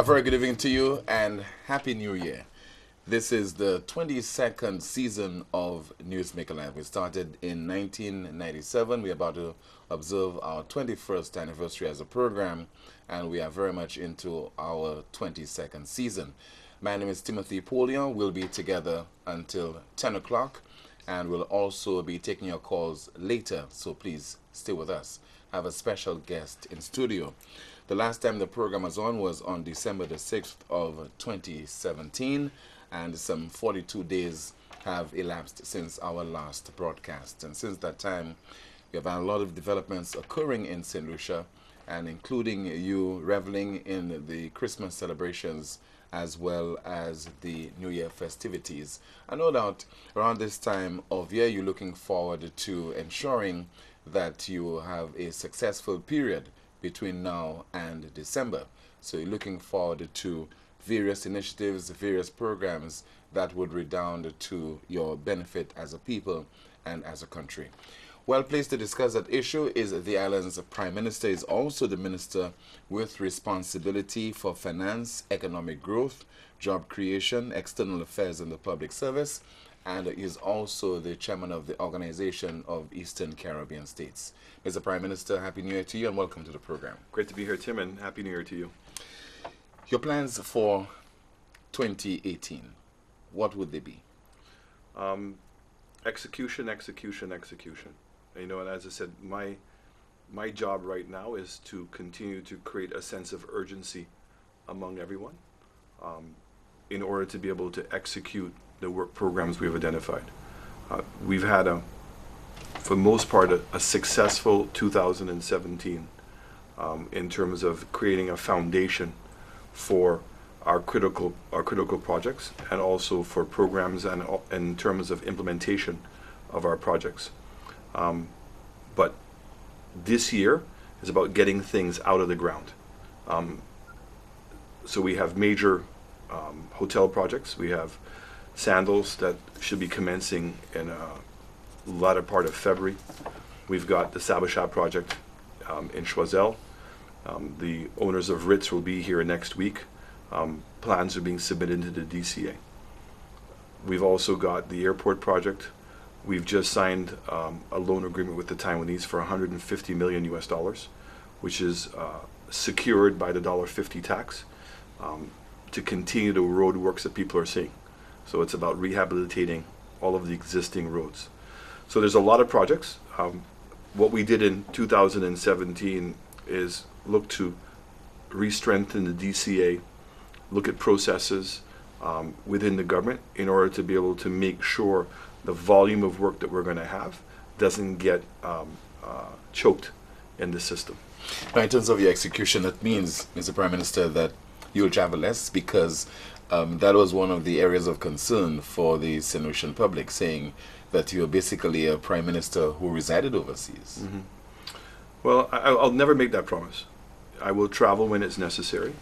very good evening to you and Happy New Year. This is the 22nd season of Newsmaker Live. We started in 1997. We're about to observe our 21st anniversary as a program, and we are very much into our 22nd season. My name is Timothy Polion. We'll be together until 10 o'clock, and we'll also be taking your calls later, so please stay with us. I have a special guest in studio. The last time the program was on December the 6th of 2017, and some 42 days have elapsed since our last broadcast. And since that time, we have had a lot of developments occurring in St. Lucia, and including you reveling in the Christmas celebrations as well as the New Year festivities. And no doubt, around this time of year, you're looking forward to ensuring that you have a successful period between now and December. So you're looking forward to various initiatives, various programs that would redound to your benefit as a people and as a country. Well placed to discuss that issue is the island's Prime Minister, is also the Minister with responsibility for finance, economic growth, job creation, external affairs and the public service, and is also the chairman of the Organization of Eastern Caribbean States. Mr. Prime Minister, Happy New Year to you and welcome to the program. Great to be here, Tim, and Happy New Year to you. Your plans for 2018, what would they be? Execution. And, and as I said, my job right now is to continue to create a sense of urgency among everyone in order to be able to execute the work programs we've identified. We've had, for the most part, a successful 2017 in terms of creating a foundation for our critical projects, and also for programs and in terms of implementation of our projects. But this year is about getting things out of the ground. So we have major hotel projects. We have Sandals that should be commencing in the latter part of February. We've got the Sabasha project in Choiseul. The owners of Ritz will be here next week. Plans are being submitted to the DCA. We've also got the airport project. We've just signed a loan agreement with the Taiwanese for $150 million US, which is secured by the $1.50 tax to continue the road works that people are seeing. So it's about rehabilitating all of the existing roads. So there's a lot of projects. What we did in 2017 is look to re-strengthen the DCA, look at processes within the government in order to be able to make sure the volume of work that we're going to have doesn't get choked in the system. Now, in terms of your execution, that means, Mr. Prime Minister, that you'll travel less, because that was one of the areas of concern for the St. Lucian public, saying that you're basically a Prime Minister who resided overseas. Mm-hmm. Well, I'll never make that promise. I will travel when it's necessary.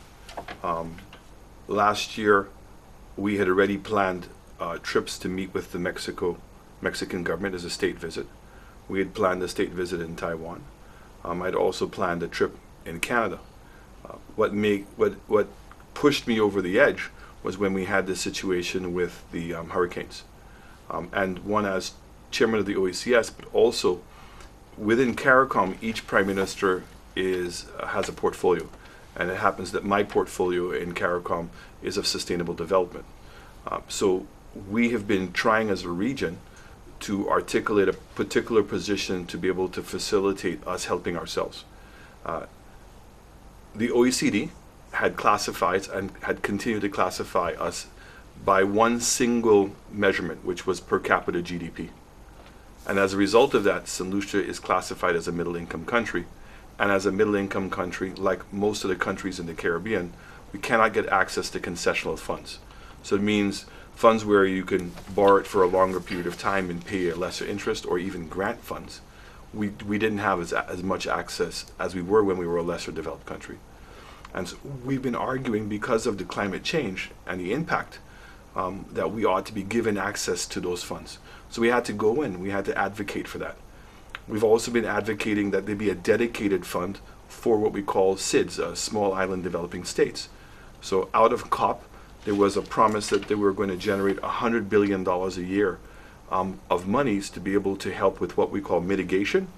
Last year, we had already planned trips to meet with the Mexican government as a state visit. We had planned a state visit in Taiwan. I'd also planned a trip in Canada. What pushed me over the edge was when we had this situation with the hurricanes. And one, as chairman of the OECS, but also within CARICOM, each prime minister has a portfolio. And it happens that my portfolio in CARICOM is of sustainable development. So we have been trying as a region to articulate a particular position to be able to facilitate us helping ourselves. The OECD had classified and had continued to classify us by one single measurement, which was per capita GDP. And as a result of that, St. Lucia is classified as a middle-income country. And as a middle-income country, like most of the countries in the Caribbean, we cannot get access to concessional funds. So it means funds where you can borrow it for a longer period of time and pay a lesser interest, or even grant funds. We didn't have as much access as we were when we were a lesser developed country. And so we've been arguing, because of the climate change and the impact, that we ought to be given access to those funds. So we had to go in, we had to advocate for that. We've also been advocating that there be a dedicated fund for what we call SIDS, Small Island Developing States. So out of COP, there was a promise that they were going to generate $100 billion a year of monies to be able to help with what we call mitigation,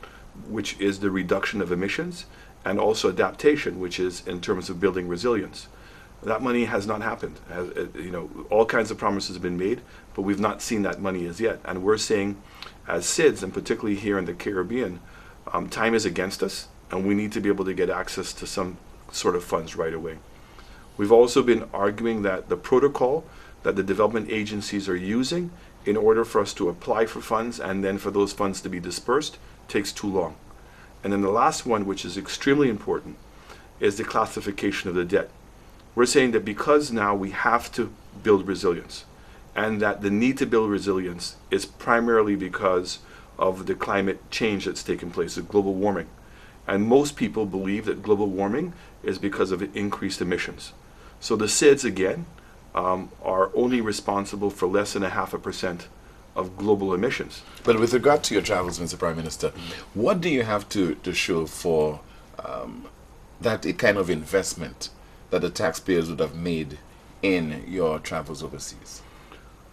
which is the reduction of emissions, and also adaptation, which is in terms of building resilience. That money has not happened. All kinds of promises have been made, but we've not seen that money as yet. And we're saying, as SIDS, and particularly here in the Caribbean, time is against us, and we need to be able to get access to some sort of funds right away. We've also been arguing that the protocol that the development agencies are using in order for us to apply for funds and then for those funds to be dispersed takes too long. And then the last one, which is extremely important, is the classification of the debt. We're saying that because now we have to build resilience, and that the need to build resilience is primarily because of the climate change that's taken place, the global warming. And most people believe that global warming is because of increased emissions. So the SIDS, again, are only responsible for less than 0.5% of global emissions. But with regard to your travels, Mr. Prime Minister, what do you have to show for that kind of investment that the taxpayers would have made in your travels overseas?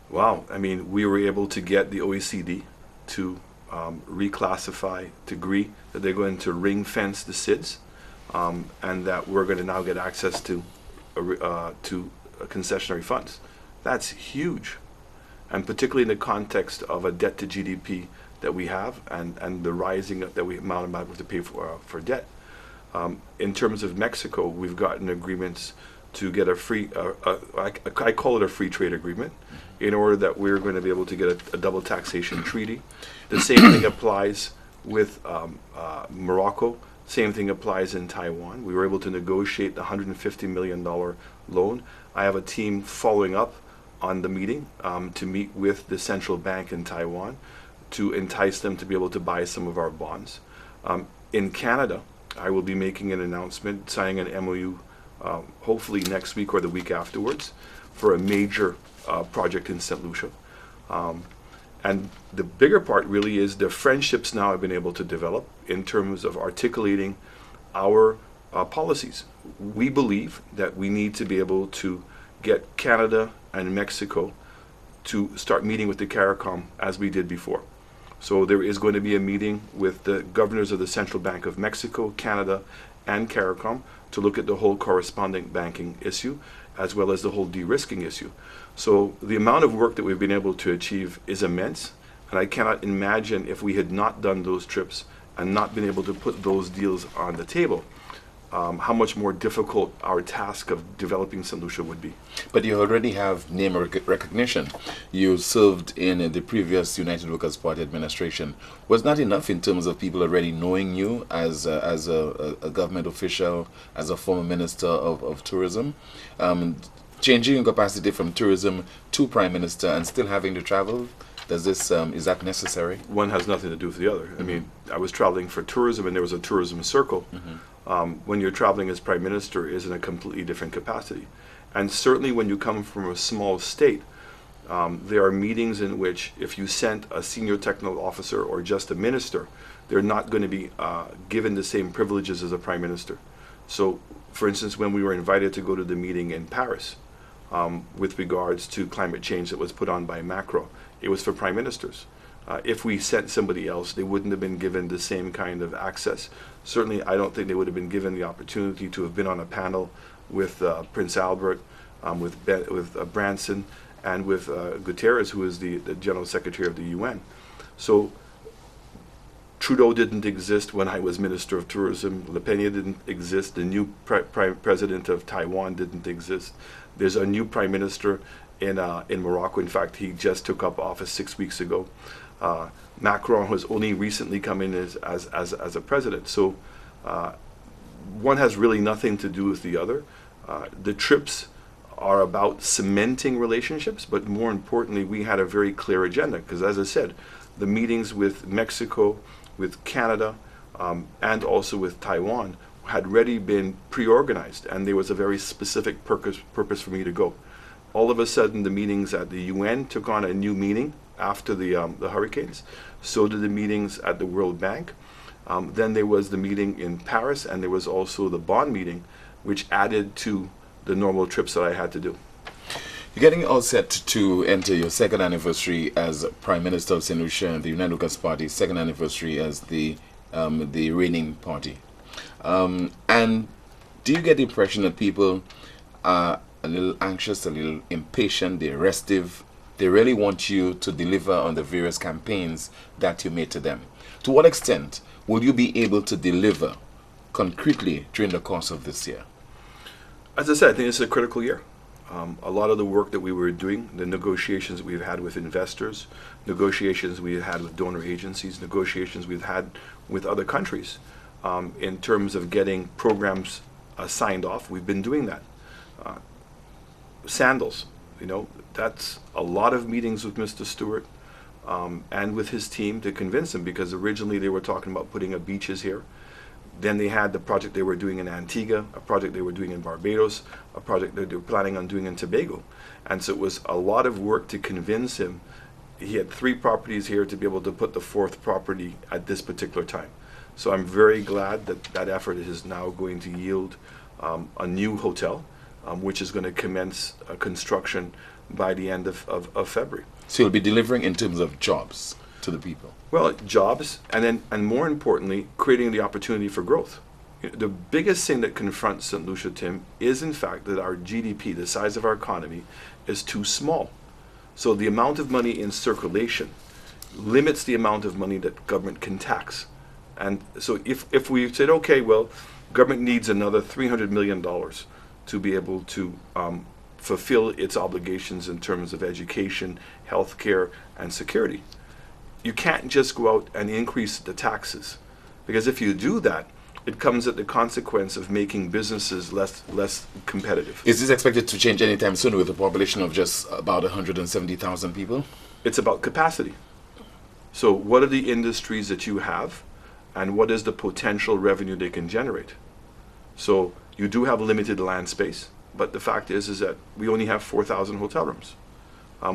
Wow. I mean, we were able to get the OECD to reclassify, to agree that they're going to ring fence the SIDS, and that we're going to now get access to concessionary funds. That's huge. And particularly in the context of a debt to GDP that we have, and the rising that we amount to pay for debt. In terms of Mexico, we've gotten agreements to get a free, I call it a free trade agreement, in order that we're going to be able to get a double taxation treaty. The same thing applies with Morocco. Same thing applies in Taiwan. We were able to negotiate the $150 million loan. I have a team following up on the meeting to meet with the central bank in Taiwan to entice them to be able to buy some of our bonds. In Canada, I will be making an announcement, signing an MOU hopefully next week or the week afterwards for a major project in St. Lucia. And the bigger part really is the friendships now I've been able to develop in terms of articulating our policies. We believe that we need to be able to get Canada and Mexico to start meeting with the CARICOM as we did before. So there is going to be a meeting with the governors of the Central Bank of Mexico, Canada, and CARICOM to look at the whole correspondent banking issue, as well as the whole de-risking issue. So the amount of work that we've been able to achieve is immense, and I cannot imagine if we had not done those trips and not been able to put those deals on the table, how much more difficult our task of developing St. Lucia would be. But you already have name recognition. You served in the previous United Workers' Party administration. Was that enough in terms of people already knowing you as a government official, as a former minister of tourism? Changing your capacity from tourism to prime minister and still having to travel, is that necessary? One has nothing to do with the other. I mean, I was traveling for tourism, and there was a tourism circle. When you're traveling as prime minister is in a completely different capacity. And certainly when you come from a small state, there are meetings in which if you sent a senior technical officer or just a minister, they're not going to be given the same privileges as a prime minister. So, for instance, when we were invited to go to the meeting in Paris with regards to climate change that was put on by Macron, it was for prime ministers. If we sent somebody else, they wouldn't have been given the same kind of access. Certainly, I don't think they would have been given the opportunity to have been on a panel with Prince Albert, with Branson, and with Guterres, who is the General Secretary of the UN. So Trudeau didn't exist when I was Minister of Tourism. Le Pen didn't exist. The new President of Taiwan didn't exist. There's a new Prime Minister in Morocco. In fact, he just took up office 6 weeks ago. Macron has only recently come in as a president. So one has really nothing to do with the other. The trips are about cementing relationships, but more importantly, we had a very clear agenda, because as I said, the meetings with Mexico, with Canada, and also with Taiwan had already been pre-organized, and there was a very specific purpose for me to go. All of a sudden, the meetings at the UN took on a new meaning after the hurricanes. So did the meetings at the World Bank. Then there was the meeting in Paris, and there was also the Bonn meeting, which added to the normal trips that I had to do. You're getting all set to enter your second anniversary as Prime Minister of St. Lucia and the United Lucas Party's second anniversary as the reigning party. And do you get the impression that people are a little anxious, a little impatient, they're restive? They really want you to deliver on the various campaigns that you made to them. To what extent will you be able to deliver concretely during the course of this year? As I said, I think it's a critical year. A lot of the work that we were doing, the negotiations that we've had with investors, negotiations we've had with donor agencies, negotiations we've had with other countries, in terms of getting programs signed off, we've been doing that. Sandals, that's a lot of meetings with Mr. Stewart and with his team to convince him, because originally they were talking about putting up beaches here. Then they had the project they were doing in Antigua, a project they were doing in Barbados, a project that they were planning on doing in Tobago. And so it was a lot of work to convince him. He had 3 properties here to be able to put the 4th property at this particular time. So I'm very glad that that effort is now going to yield a new hotel, which is going to commence construction by the end of February. So you'll be delivering in terms of jobs to the people? Well, jobs, and more importantly, creating the opportunity for growth. The biggest thing that confronts St. Lucia, Tim, is in fact that our GDP, the size of our economy, is too small. So the amount of money in circulation limits the amount of money that government can tax. And so if we said, okay, well, government needs another $300 million to be able to fulfill its obligations in terms of education, healthcare, and security. You can't just go out and increase the taxes, because if you do that, it comes at the consequence of making businesses less competitive. Is this expected to change anytime soon with a population of just about 170,000 people? It's about capacity. So what are the industries that you have, and what is the potential revenue they can generate? So you do have limited land space, but the fact is that we only have 4,000 hotel rooms.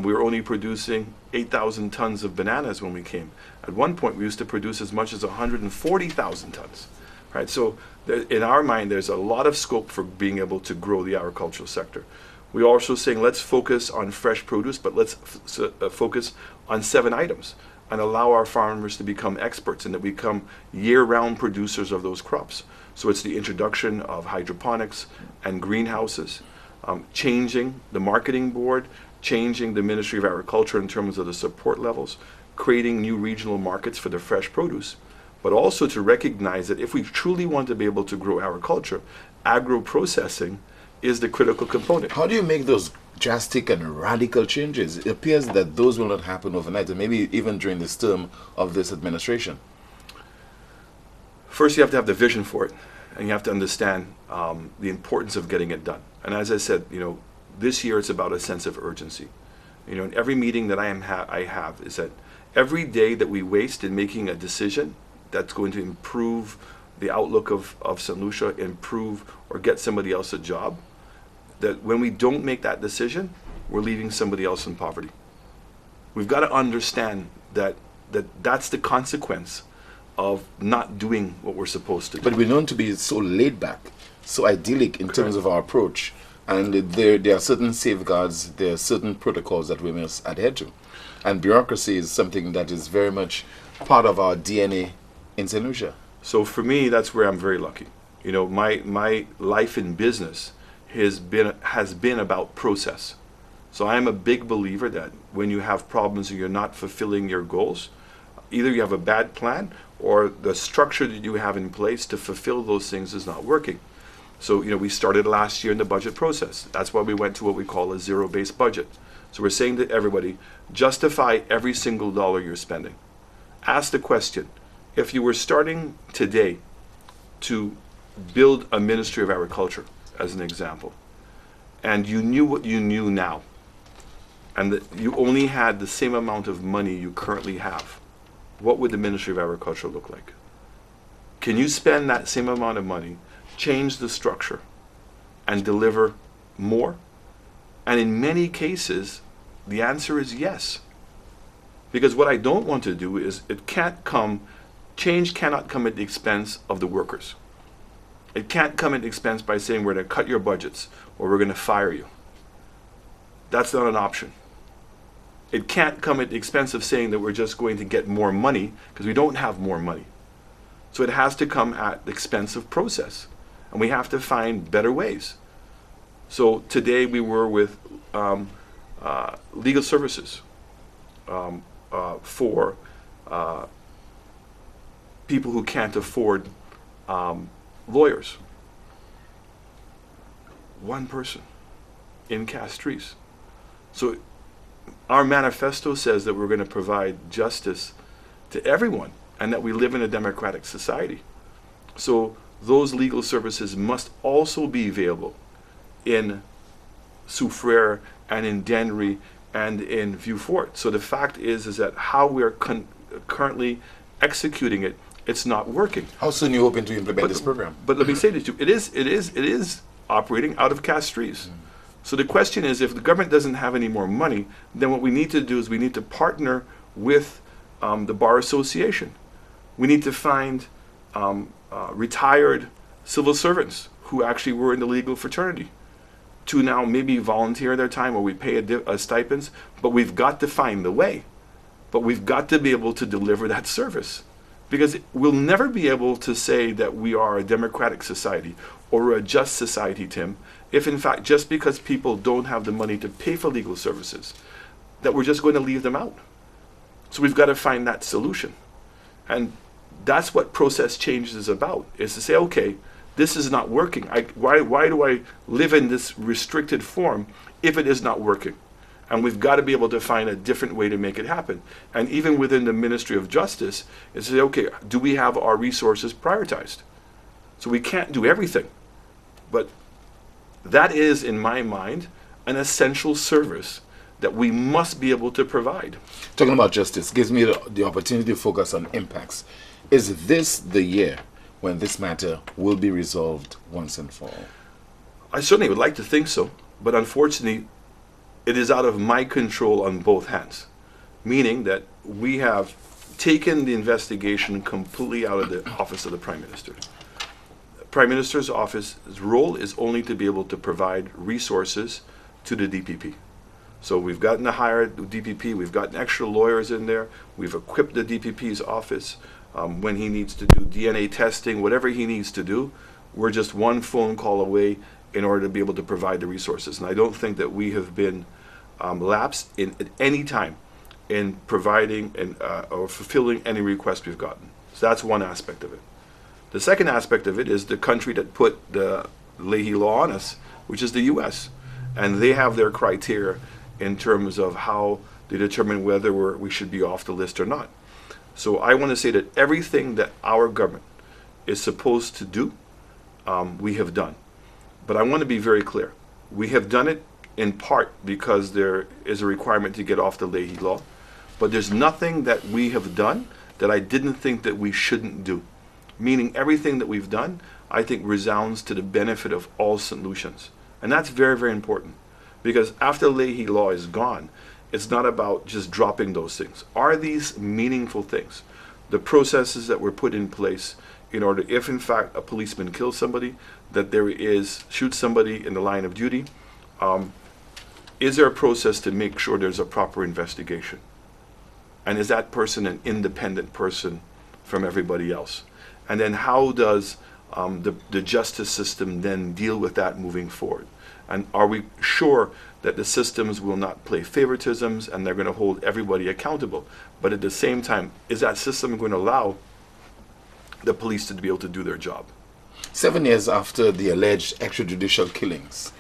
We were only producing 8,000 tons of bananas when we came. At one point, we used to produce as much as 140,000 tons. Right? So in our mind, there's a lot of scope for being able to grow the agricultural sector. We're also saying let's focus on fresh produce, but let's focus on 7 items and allow our farmers to become experts and to become year-round producers of those crops. So it's the introduction of hydroponics and greenhouses, changing the marketing board, changing the Ministry of Agriculture in terms of the support levels, creating new regional markets for the fresh produce, but also to recognize that if we truly want to be able to grow agriculture, agro-processing is the critical component. How do you make those drastic and radical changes? It appears that those will not happen overnight, and maybe even during this term of this administration. First, you have to have the vision for it, and you have to understand the importance of getting it done. And as I said, this year it's about a sense of urgency. In every meeting that I have is that every day that we waste in making a decision that's going to improve the outlook of St. Lucia, improve or get somebody else a job, that when we don't make that decision, we're leaving somebody else in poverty. We've got to understand that's the consequence of not doing what we're supposed to do. But we're known to be so laid back, so idyllic in terms of our approach. And there are certain safeguards, there are certain protocols that we must adhere to. And bureaucracy is something that is very much part of our DNA in St. Lucia. So for me, that's where I'm very lucky. My life in business has been about process. So I am a big believer that when you have problems and you're not fulfilling your goals, either you have a bad plan or the structure that you have in place to fulfill those things is not working. So, we started last year in the budget process. That's why we went to what we call a zero-based budget. So we're saying to everybody, justify every single dollar you're spending. Ask the question, if you were starting today to build a Ministry of Agriculture, as an example, and you knew what you knew now, and that you only had the same amount of money you currently have, what would the Ministry of Agriculture look like? Can you spend that same amount of money, change the structure, and deliver more? And in many cases, the answer is yes. Because what I don't want to do is change cannot come at the expense of the workers. It can't come at the expense by saying we're going to cut your budgets or we're going to fire you. That's not an option. It can't come at the expense of saying that we're just going to get more money, because we don't have more money. So it has to come at the expense of process. And we have to find better ways. So today we were with legal services for people who can't afford lawyers. One person in Castries. So our manifesto says that we're going to provide justice to everyone and that we live in a democratic society. So those legal services must also be available in Soufriere and in Dennery and in Vieux Fort. So the fact is that how we're currently executing it, it's not working. How soon are you hoping to implement this program? But let me say this to you, it is operating out of Castries. So the question is, if the government doesn't have any more money, then what we need to do is we need to partner with the Bar Association. We need to find retired civil servants who actually were in the legal fraternity to now maybe volunteer their time, or we pay a stipends, but we've got to find the way. But we've got to be able to deliver that service, because we'll never be able to say that we are a democratic society or a just society, Tim, if in fact just because people don't have the money to pay for legal services, that we're just going to leave them out. So we've got to find that solution. And that's what process change is about, is to say, okay, this is not working. Why do I live in this restricted form if it is not working? And we've got to be able to find a different way to make it happen. And even within the Ministry of Justice, is to say, okay, do we have our resources prioritized? So we can't do everything. But that is, in my mind, an essential service that we must be able to provide. Talking about justice gives me the opportunity to focus on impacts. Is this the year when this matter will be resolved once and for all? I certainly would like to think so, but unfortunately, it is out of my control on both hands, meaning that we have taken the investigation completely out of the office of the Prime Minister. The Prime Minister's office's role is only to be able to provide resources to the DPP. So we've gotten to hire the DPP, we've gotten extra lawyers in there, we've equipped the DPP's office when he needs to do DNA testing, whatever he needs to do. We're just one phone call away in order to be able to provide the resources. And I don't think that we have been lapsed at any time in providing or fulfilling any request we've gotten. So that's one aspect of it. The second aspect of it is the country that put the Leahy law on us, which is the US. And they have their criteria in terms of how they determine whether we should be off the list or not. So I want to say that everything that our government is supposed to do, we have done. But I want to be very clear. We have done it in part because there is a requirement to get off the Leahy law. But there's nothing that we have done that I didn't think that we shouldn't do. Meaning everything that we've done, I think, resounds to the benefit of all St. Lucians. And that's very, very important. Because after Leahy law is gone, it's not about just dropping those things. Are these meaningful things? The processes that were put in place in order, if in fact a policeman kills somebody, that there is, shoots somebody in the line of duty, is there a process to make sure there's a proper investigation? And is that person an independent person from everybody else? And then how does the justice system then deal with that moving forward? And are we sure that the systems will not play favoritisms and they're going to hold everybody accountable? But at the same time, is that system going to allow the police to be able to do their job? 7 years after the alleged extrajudicial killings,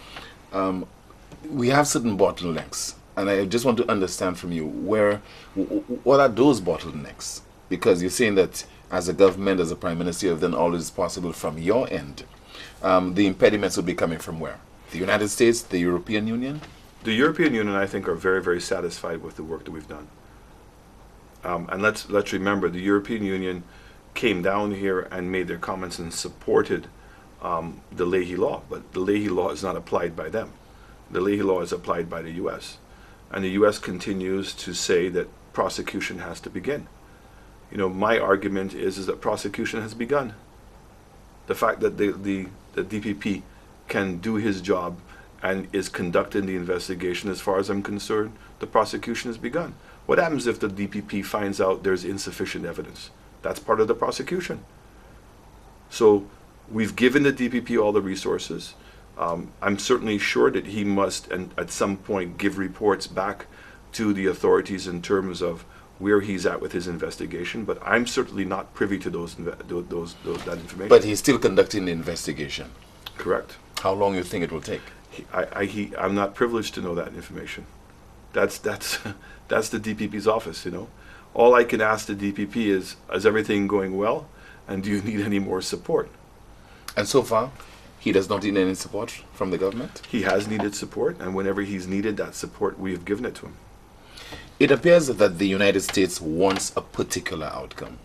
we have certain bottlenecks. And I just want to understand from you, what are those bottlenecks? Because you're saying that as a government, as a Prime Minister, you have done all that is possible from your end. The impediments will be coming from where? The United States, the European Union? The European Union, I think, are very, very satisfied with the work that we've done. And let's remember, the European Union came down here and made their comments and supported the Leahy law. But the Leahy law is not applied by them. The Leahy law is applied by the U.S. And the U.S. continues to say that prosecution has to begin. You know, my argument is that prosecution has begun. The fact that the DPP can do his job and is conducting the investigation, as far as I'm concerned, the prosecution has begun. What happens if the DPP finds out there's insufficient evidence? That's part of the prosecution. So we've given the DPP all the resources. I'm certainly sure that he must, and at some point, give reports back to the authorities in terms of where he's at with his investigation. But I'm certainly not privy to that information. But he's still conducting the investigation. Correct. How long do you think it will take? I'm not privileged to know that information. That's the DPP's office, you know. All I can ask the DPP is everything going well, and do you need any more support? And so far, he does not need any support from the government? He has needed support, and whenever he's needed that support, we have given it to him. It appears that the United States wants a particular outcome.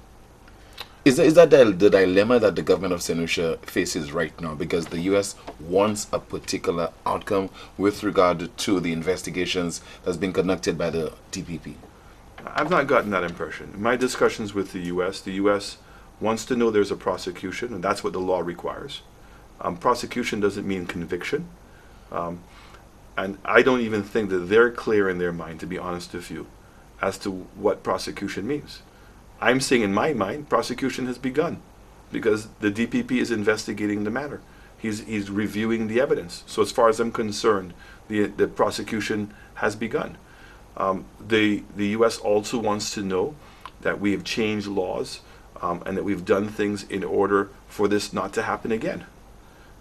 Is that the dilemma that the government of St. Lucia faces right now? Because the U.S. wants a particular outcome with regard to the investigations that's been conducted by the DPP. I've not gotten that impression. In my discussions with the U.S. wants to know there's a prosecution, and that's what the law requires. Prosecution doesn't mean conviction. And I don't even think that they're clear in their mind, to be honest with you, as to what prosecution means. I'm saying in my mind, prosecution has begun because the DPP is investigating the matter. He's reviewing the evidence. So as far as I'm concerned, the prosecution has begun. The U.S. also wants to know that we have changed laws and that we've done things in order for this not to happen again.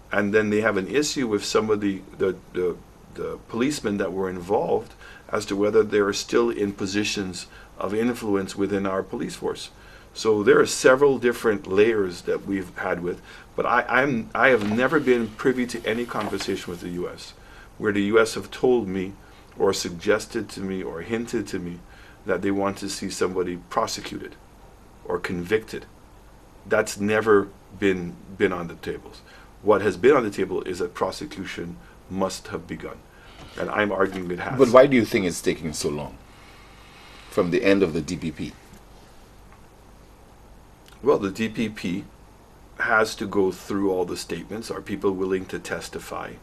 And then they have an issue with some of the policemen that were involved as to whether they're still in positions of influence within our police force. So there are several different layers that we've had with, but I have never been privy to any conversation with the U.S. where the U.S. have told me or suggested to me or hinted to me that they want to see somebody prosecuted or convicted. That's never been on the tables. What has been on the table is that prosecution must have begun. And I'm arguing it has. But why do you think it's taking so long from the end of the DPP? Well, the DPP has to go through all the statements. Are people willing to testify?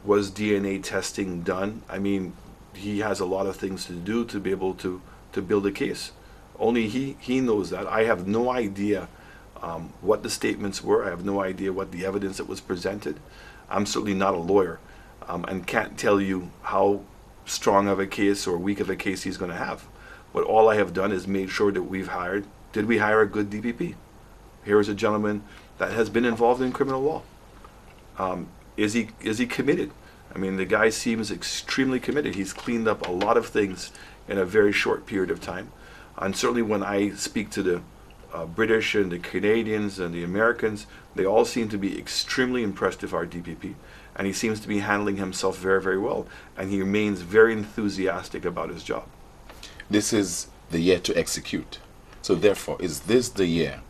Was DNA testing done? I mean, he has a lot of things to do to be able to build a case. Only he knows that. I have no idea what the statements were. I have no idea what the evidence that was presented. I'm certainly not a lawyer and can't tell you how strong of a case or weak of a case he's going to have. But all I have done is made sure that did we hire a good DPP? Here is a gentleman that has been involved in criminal law. Is he committed? I mean, the guy seems extremely committed. He's cleaned up a lot of things in a very short period of time. And certainly when I speak to the British and the Canadians and the Americans, they all seem to be extremely impressed with our DPP. And he seems to be handling himself very, very well. And he remains very enthusiastic about his job. This is the year to execute. So therefore, is this the year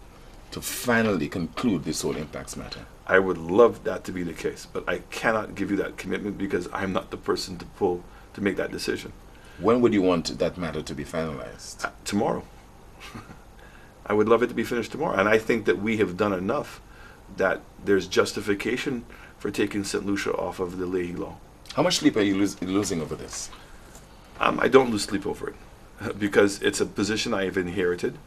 to finally conclude this whole impacts matter? I would love that to be the case, but I cannot give you that commitment because I'm not the person to make that decision. When would you want that matter to be finalized? Tomorrow. I would love it to be finished tomorrow. And I think that we have done enough that there's justification for taking St. Lucia off of the Leahy law. How much sleep are you losing over this? I don't lose sleep over it because it's a position I have inherited.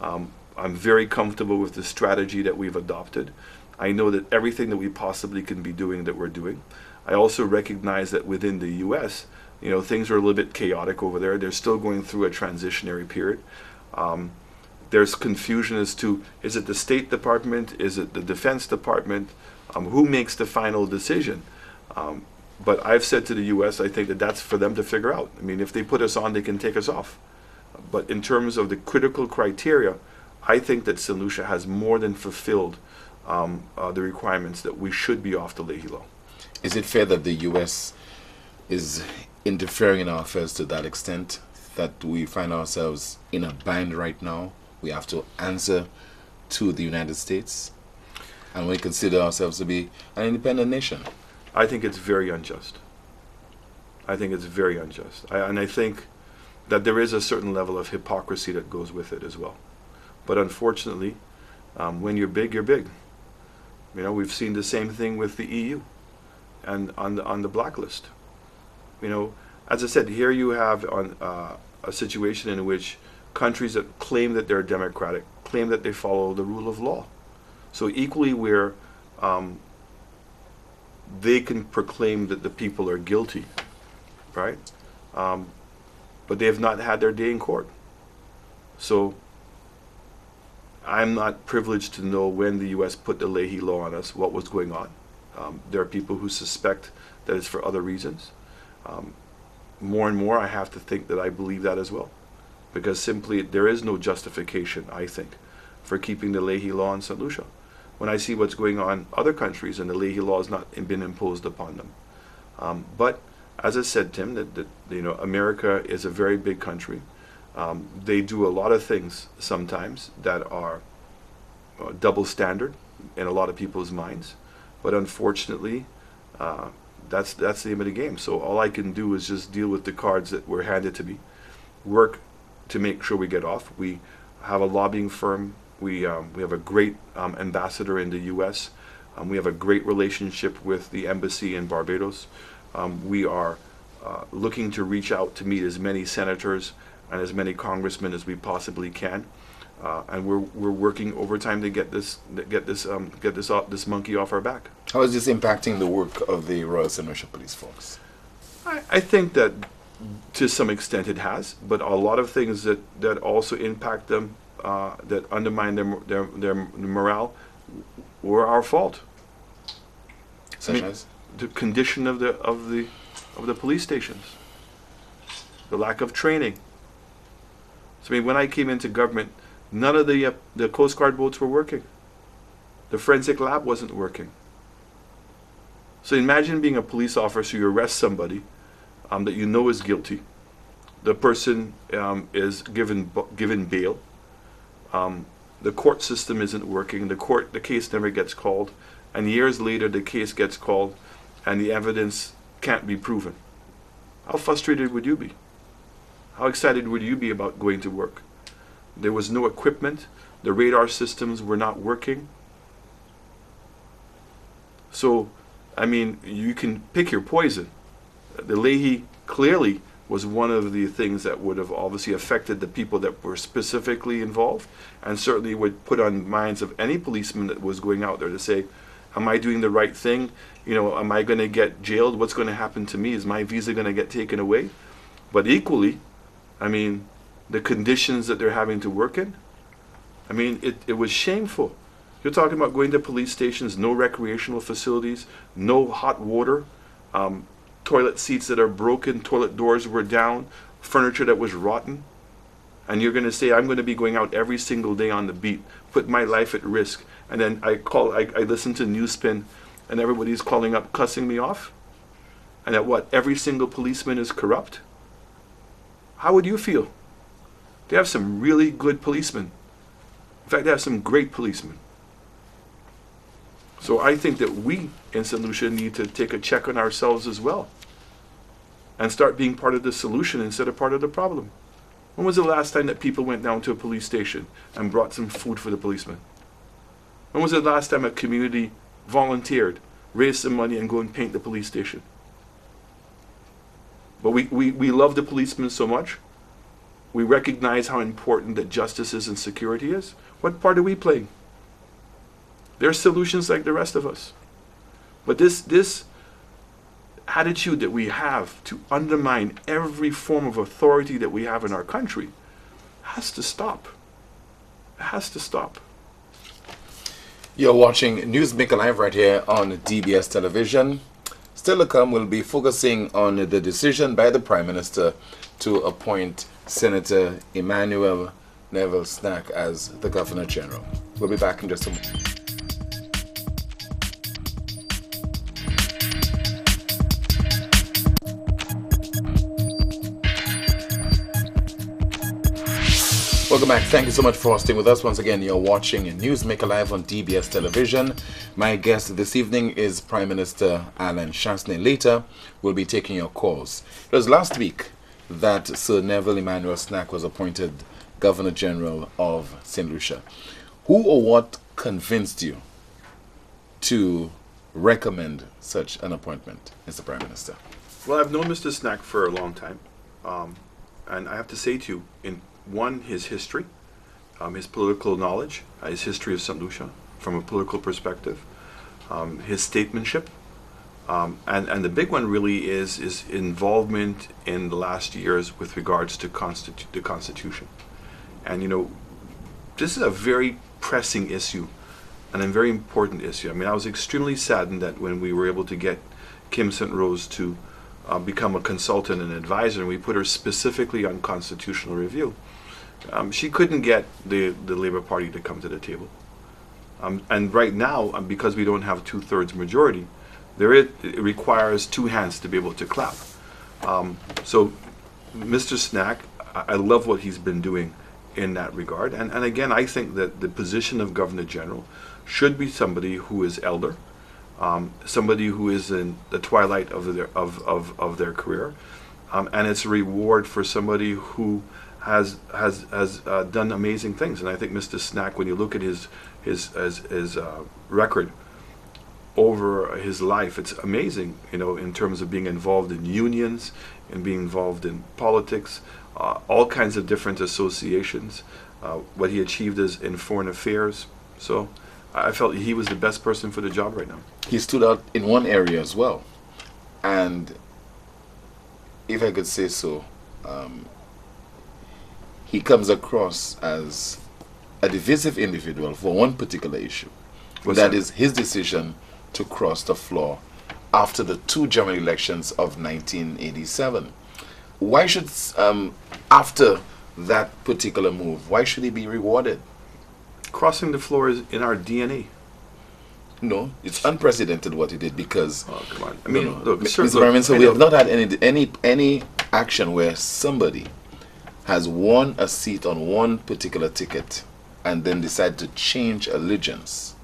I'm very comfortable with the strategy that we've adopted. I know that everything that we possibly can be doing that we're doing. I also recognize that within the U.S., things are a little bit chaotic over there. They're still going through a transitionary period. There's confusion as to, is it the State Department? Is it the Defense Department? Who makes the final decision? But I've said to the U.S., I think that that's for them to figure out. I mean, if they put us on, they can take us off. But in terms of the critical criteria, I think that St. Lucia has more than fulfilled the requirements that we should be off the Leahy law. Is it fair that the U.S. is interfering in our affairs to that extent that we find ourselves in a bind right now? We have to answer to the United States, and we consider ourselves to be an independent nation. I think it's very unjust. I think it's very unjust. And I think that there is a certain level of hypocrisy that goes with it as well. But unfortunately, when you're big, you're big. You know, we've seen the same thing with the EU and on the blacklist. You know, as I said, here you have a situation in which countries that claim that they're democratic claim that they follow the rule of law. So equally where they can proclaim that the people are guilty, right? But they have not had their day in court. So I'm not privileged to know when the U.S. put the Leahy law on us, what was going on. There are people who suspect that it's for other reasons. More and more I have to think that I believe that as well. Because simply there is no justification, I think, for keeping the Leahy law in St. Lucia. When I see what's going on in other countries and the Leahy law has not been imposed upon them. But as I said, Tim, that you know, America is a very big country. They do a lot of things sometimes that are double standard in a lot of people's minds. But unfortunately, that's the name of the game. So all I can do is just deal with the cards that were handed to me, work to make sure we get off. We have a lobbying firm. We have a great ambassador in the U.S. We have a great relationship with the embassy in Barbados. We are looking to reach out to meet as many senators and as many congressmen as we possibly can, and we're working overtime to get this monkey off our back. How is this impacting the work of the Royal St. Lucia Police Force? I think that to some extent it has, but a lot of things that also impact them, that undermine their morale, were our fault. Such as the condition of the police stations, the lack of training. So I mean, when I came into government, none of the Coast Guard boats were working. The forensic lab wasn't working. So imagine being a police officer, you arrest somebody that you know is guilty. The person is given bail. The court system isn't working. The case never gets called, and years later the case gets called, and the evidence can't be proven. How frustrated would you be? How excited would you be about going to work? There was no equipment. The radar systems were not working. So, I mean, you can pick your poison. The Leahy clearly was one of the things that would have obviously affected the people that were specifically involved, and certainly would put on minds of any policeman that was going out there to say, am I doing the right thing? You know, am I going to get jailed? What's going to happen to me? Is my visa going to get taken away? But equally, I mean, the conditions that they're having to work in, I mean, it was shameful. You're talking about going to police stations, no recreational facilities, no hot water, toilet seats that are broken, toilet doors were down, furniture that was rotten. And you're going to say, I'm going to be going out every single day on the beat, put my life at risk. And then I listen to Newspin, and everybody's calling up, cussing me off. And that what, every single policeman is corrupt? How would you feel? They have some really good policemen. In fact, they have some great policemen. So I think that we in St. Lucia need to take a check on ourselves as well and start being part of the solution instead of part of the problem. When was the last time that people went down to a police station and brought some food for the policemen? When was the last time a community volunteered, raised some money and go and paint the police station? But we love the policemen so much. We recognize how important that justice is and security is. What part are we playing? They're solutions like the rest of us. But this attitude that we have to undermine every form of authority that we have in our country has to stop. It has to stop. You're watching Newsmaker Live right here on DBS Television. Still to come, we'll be focusing on the decision by the Prime Minister to appoint Senator Emmanuel Neville Snack as the Governor General. We'll be back in just a moment. Welcome back. Thank you so much for staying with us. Once again, you're watching Newsmaker Live on DBS Television. My guest this evening is Prime Minister Alan Chastanet. Later, we'll be taking your calls. It was last week that Sir Neville Emmanuel Snack was appointed Governor General of St. Lucia. Who or what convinced you to recommend such an appointment, Mr. Prime Minister? Well, I've known Mr. Snack for a long time. And I have to say to you, his history, his political knowledge, his history of St. Lucia from a political perspective, his statesmanship, and the big one really is involvement in the last years with regards to the Constitution. And, this is a very pressing issue and a very important issue. I mean, I was extremely saddened that when we were able to get Kim St. Rose to become a consultant and advisor, and we put her specifically on constitutional review, she couldn't get the Labour Party to come to the table. And right now, because we don't have 2/3 majority, it requires two hands to be able to clap. So Mr. Snack, I love what he's been doing in that regard. And again, I think that the position of Governor General should be somebody who is elder, somebody who is in the twilight of their career, and it's a reward for somebody who has done amazing things. And I think Mr. Snack, when you look at his record over his life, it's amazing, in terms of being involved in unions and being involved in politics, all kinds of different associations, what he achieved in foreign affairs. So I felt he was the best person for the job right now. He stood out in one area as well. And if I could say so, he comes across as a divisive individual for one particular issue. That is his decision to cross the floor after the two general elections of 1987. Why should, after that particular move, why should he be rewarded? Crossing the floor is in our DNA. No, it's unprecedented what he did, because come on. I mean, look, Mr. Prime Minister, we have not had any action where somebody has won a seat on one particular ticket and then decide to change allegiance.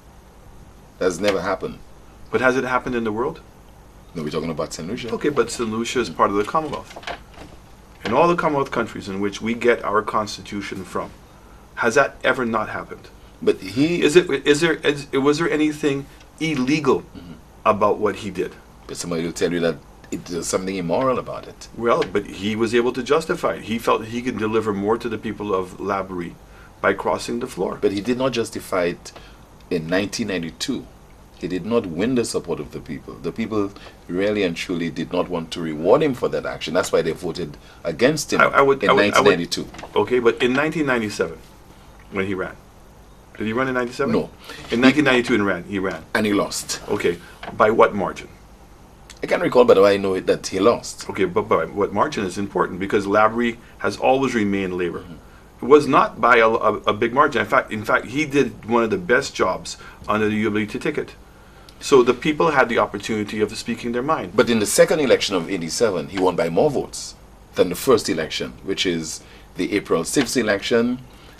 That's never happened. But has it happened in the world? No, we're talking about St. Lucia. Okay, but St. Lucia is part of the Commonwealth. In all the Commonwealth countries in which we get our constitution from, has that ever not happened? But was there anything illegal about what he did? But somebody will tell you that there's something immoral about it. Well, but he was able to justify it. He felt he could deliver more to the people of Labrie by crossing the floor. But he did not justify it in 1992. He did not win the support of the people. The people really and truly did not want to reward him for that action. That's why they voted against him in 1992. Okay, but in 1997, when he ran, did he run in 97? No. In 1992 he ran. And he lost. Okay, by what margin? I can't recall, but I know that he lost. Okay, but by what margin is important, because Labrie has always remained Labour. It was not by a big margin. In fact, he did one of the best jobs under the UWT ticket. So the people had the opportunity of speaking their mind. But in the second election of 87, he won by more votes than the first election, which is the April 6th election.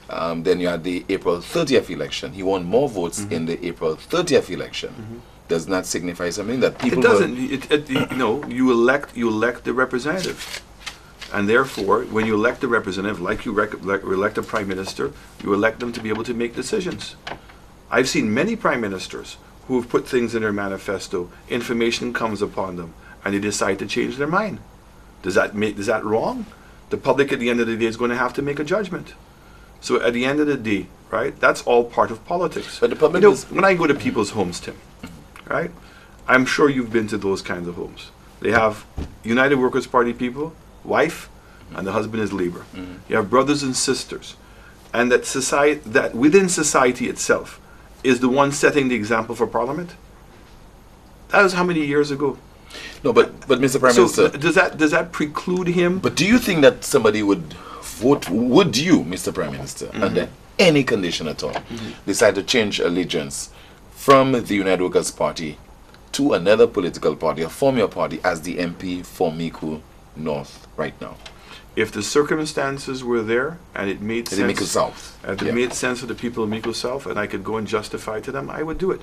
Then you had the April 30th election. He won more votes in the April 30th election. Does not signify something that people... It doesn't. You elect the representative. And therefore, when you elect a representative, like you elect a prime minister, you elect them to be able to make decisions. I've seen many prime ministers who have put things in their manifesto, information comes upon them, and they decide to change their mind. Is that wrong? The public at the end of the day is going to have to make a judgment. So at the end of the day, right, that's all part of politics. But the public when I go to people's homes, Tim, right, I'm sure you've been to those kinds of homes. They have United Workers' Party people, wife, and the husband is Labour. You have brothers and sisters, and that within society itself is the one setting the example for Parliament. That was how many years ago? No, but Mr. Prime Minister, does that preclude him? But do you think that somebody would vote? Would you, Mr. Prime Minister, under any condition at all, decide to change allegiance from the United Workers' Party to another political party, or form your party as the MP for Micoud North right now? If the circumstances were there and it made sense, Micoud South, if it made sense for the people of Micoud South, and I could go and justify to them, I would do it.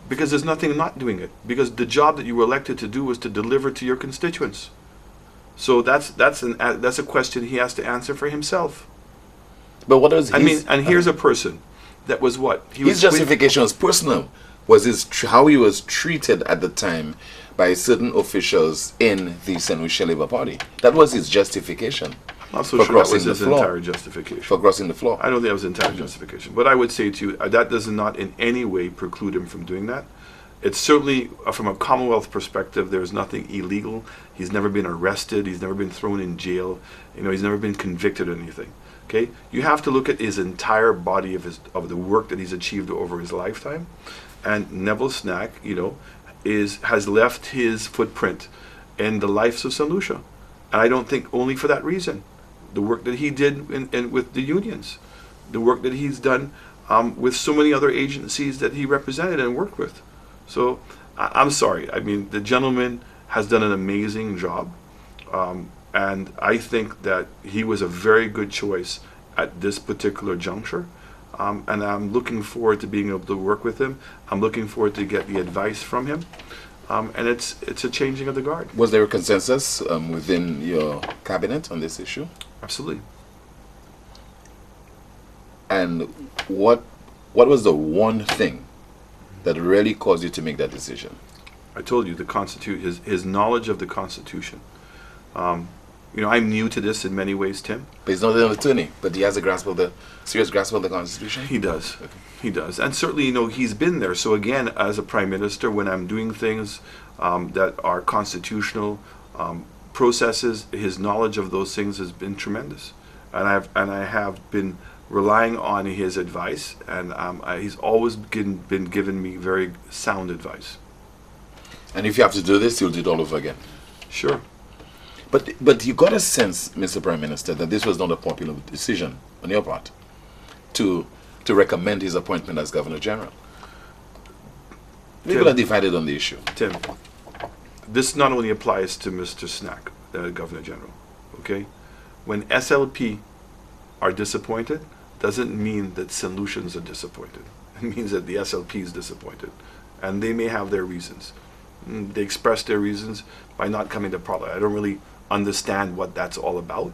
Because there's nothing not doing it. Because the job that you were elected to do was to deliver to your constituents. So that's a question he has to answer for himself. But what is his... and here's a person that was what? His justification was personal. was how he was treated at the time by certain officials in the St. Lucia Labour Party. That was his justification. I'm not so for sure that crossing was the his floor. entire justification. For crossing the floor. I don't think that was his entire justification. But I would say to you, that does not in any way preclude him from doing that. It's certainly, from a Commonwealth perspective, there's nothing illegal. He's never been arrested. He's never been thrown in jail. He's never been convicted of anything. Okay? You have to look at his entire body of the work that he's achieved over his lifetime. And Neville Snack, has left his footprint in the lives of St. Lucia. And I don't think only for that reason. The work that he did with the unions, the work that he's done with so many other agencies that he represented and worked with. So I'm sorry. I mean, the gentleman has done an amazing job. And I think that he was a very good choice at this particular juncture. And I'm looking forward to being able to work with him. I'm looking forward to get the advice from him. And it's a changing of the guard. Was there a consensus within your cabinet on this issue? Absolutely. And what was the one thing that really caused you to make that decision? I told you, his knowledge of the Constitution. I'm new to this in many ways, Tim. But he's not an attorney, but he has a serious grasp of the Constitution? He does. Okay. He does. And certainly, he's been there. So again, as a Prime Minister, when I'm doing things that are constitutional processes, his knowledge of those things has been tremendous. And I have been relying on his advice, and he's always been giving me very sound advice. And if you have to do this, you'll do it all over again? Sure. But you got a sense, Mr. Prime Minister, that this was not a popular decision on your part to recommend his appointment as Governor General. People are divided on the issue. Tim, this not only applies to Mr. Snack, Governor General, okay? When SLP are disappointed, doesn't mean that St. Lucians are disappointed. It means that the SLP is disappointed. And they may have their reasons. They express their reasons by not coming to Parliament. I don't really understand what that's all about.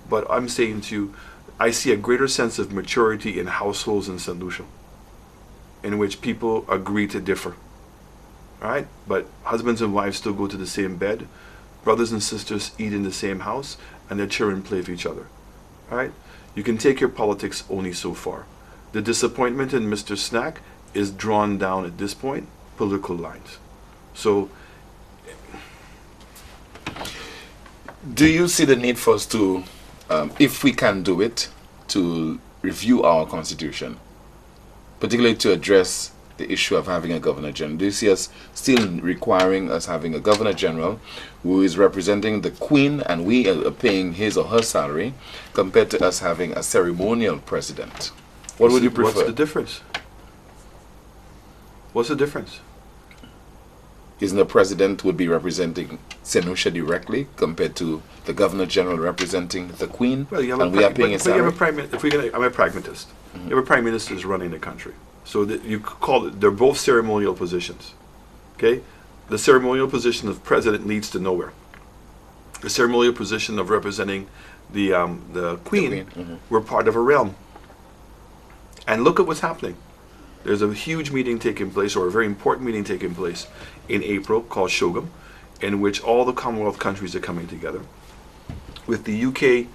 But I'm saying to you, I see a greater sense of maturity in households in St. Lucia, in which people agree to differ. All right? But husbands and wives still go to the same bed. Brothers and sisters eat in the same house, and their children play with each other. All right? You can take your politics only so far. The disappointment in Mr. Snack is drawn down at this point, political lines. So, do you see the need for us to, if we can do it, to review our Constitution, particularly to address the issue of having a Governor General? Do you see us still requiring us having a Governor General who is representing the Queen and we are paying his or her salary, compared to us having a ceremonial president? What would you prefer? What's the difference? What's the difference? Isn't the president would be representing St. Lucia directly compared to the Governor General representing the Queen? Well, and we are paying his salary? I'm a pragmatist. You have a Prime Minister who's running the country. So that you call it, they're both ceremonial positions. Okay? The ceremonial position of president leads to nowhere. The ceremonial position of representing the Queen, we're part of a realm. And look at what's happening. There's a huge meeting taking place, or a very important meeting taking place in April called Shogam, in which all the Commonwealth countries are coming together. With the UK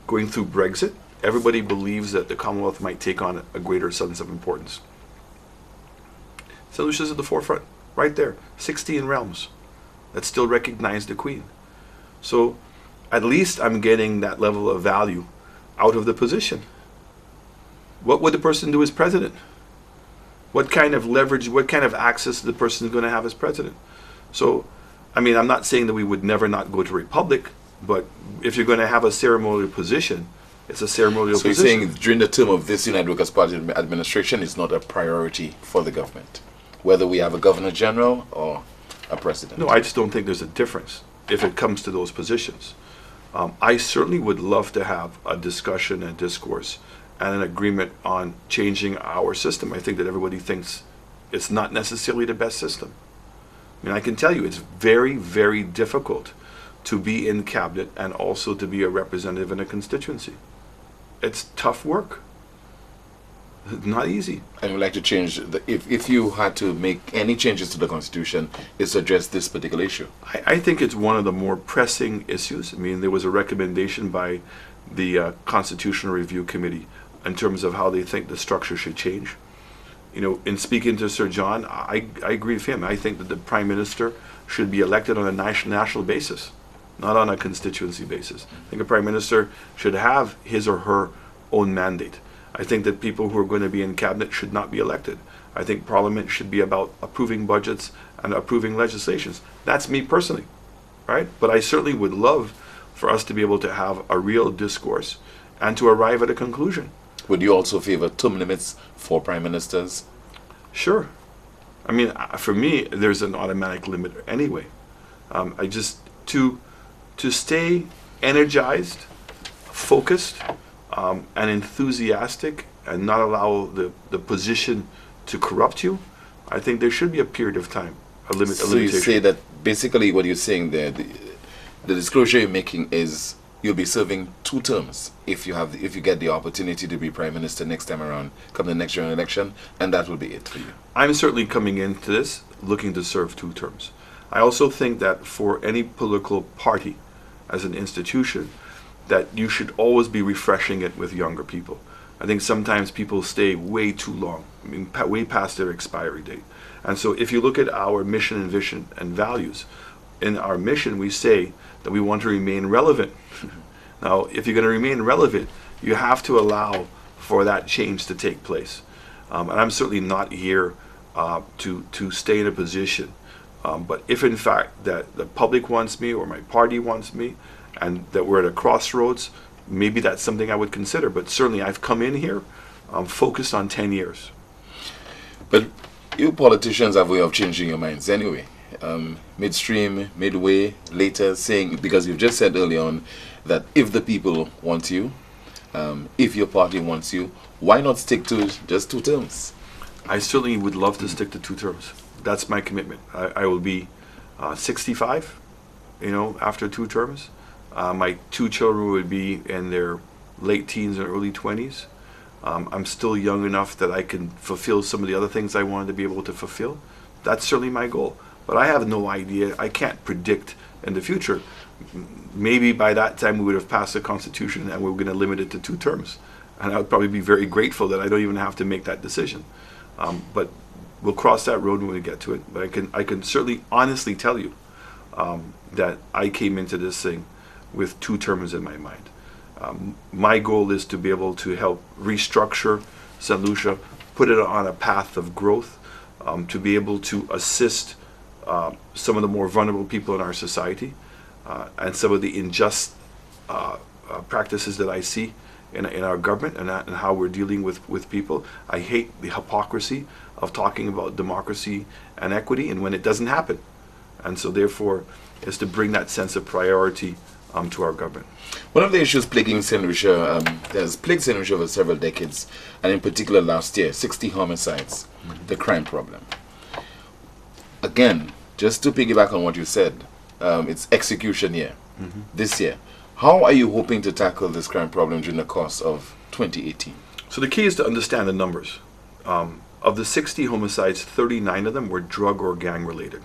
going through Brexit, everybody believes that the Commonwealth might take on a greater sense of importance. St. Lucia's at the forefront, right there. 16 realms that still recognize the Queen. So at least I'm getting that level of value out of the position. What would the person do as president? What kind of leverage, what kind of access the person is going to have as president? So, I mean, I'm not saying that we would never not go to republic, but if you're going to have a ceremonial position, it's a ceremonial position. So you're saying during the term of this United Workers' Party administration, it's not a priority for the government, whether we have a Governor General or a president? No, I just don't think there's a difference if it comes to those positions. I certainly would love to have a discussion and discourse and an agreement on changing our system. I think that everybody thinks it's not necessarily the best system. I mean, I can tell you it's very, very difficult to be in cabinet and also to be a representative in a constituency. It's tough work. Not easy. And would like to change, if you had to make any changes to the Constitution, is to address this particular issue. I think it's one of the more pressing issues. I mean, there was a recommendation by the Constitutional Review Committee in terms of how they think the structure should change. You know, in speaking to Sir John, I agree with him. I think that the Prime Minister should be elected on a national basis, not on a constituency basis. I think a Prime Minister should have his or her own mandate. I think that people who are going to be in cabinet should not be elected. I think Parliament should be about approving budgets and approving legislations. That's me personally, right? But I certainly would love for us to be able to have a real discourse and to arrive at a conclusion. Would you also favor term limits for prime ministers? Sure. I mean, for me, there's an automatic limit anyway. I just to stay energized, focused, and enthusiastic, and not allow the position to corrupt you. I think there should be a period of time, a limitation. So you say that basically what you're saying there, the disclosure you're making is you'll be serving 2 terms if you get the opportunity to be prime minister next time around, come the next general election, and that will be it for you. I'm certainly coming into this looking to serve 2 terms. I also think that for any political party as an institution, that you should always be refreshing it with younger people. I think sometimes people stay way too long, I mean, way past their expiry date. And so if you look at our mission and vision and values, in our mission we say that we want to remain relevant. Now, if you're going to remain relevant, you have to allow for that change to take place. And I'm certainly not here to stay in a position. But if in fact that the public wants me or my party wants me, and that we're at a crossroads, maybe that's something I would consider. But certainly I've come in here focused on 10 years. But you politicians have a way of changing your minds anyway. Midstream, midway, later, saying, because you've just said early on that if the people want you, if your party wants you, why not stick to just 2 terms? I certainly would love to stick to 2 terms. That's my commitment. I will be 65, after 2 terms. My 2 children would be in their late teens and early 20s. I'm still young enough that I can fulfill some of the other things I wanted to be able to fulfill. That's certainly my goal. But I have no idea. I can't predict in the future. Maybe by that time we would have passed the Constitution and we were going to limit it to 2 terms. And I would probably be very grateful that I don't even have to make that decision. But we'll cross that road when we get to it. But I can certainly honestly tell you that I came into this thing with 2 terms in my mind. My goal is to be able to help restructure St. Lucia, put it on a path of growth, to be able to assist some of the more vulnerable people in our society, and some of the unjust practices that I see in our government and how we're dealing with people. I hate the hypocrisy of talking about democracy and equity and when it doesn't happen. And so therefore, is to bring that sense of priority to our government. One of the issues plaguing St. Lucia, has plagued St. Lucia over several decades, and in particular last year, 60 homicides, the crime problem. Again, just to piggyback on what you said, it's execution year, this year. How are you hoping to tackle this crime problem during the course of 2018? So the key is to understand the numbers. Of the 60 homicides, 39 of them were drug or gang related.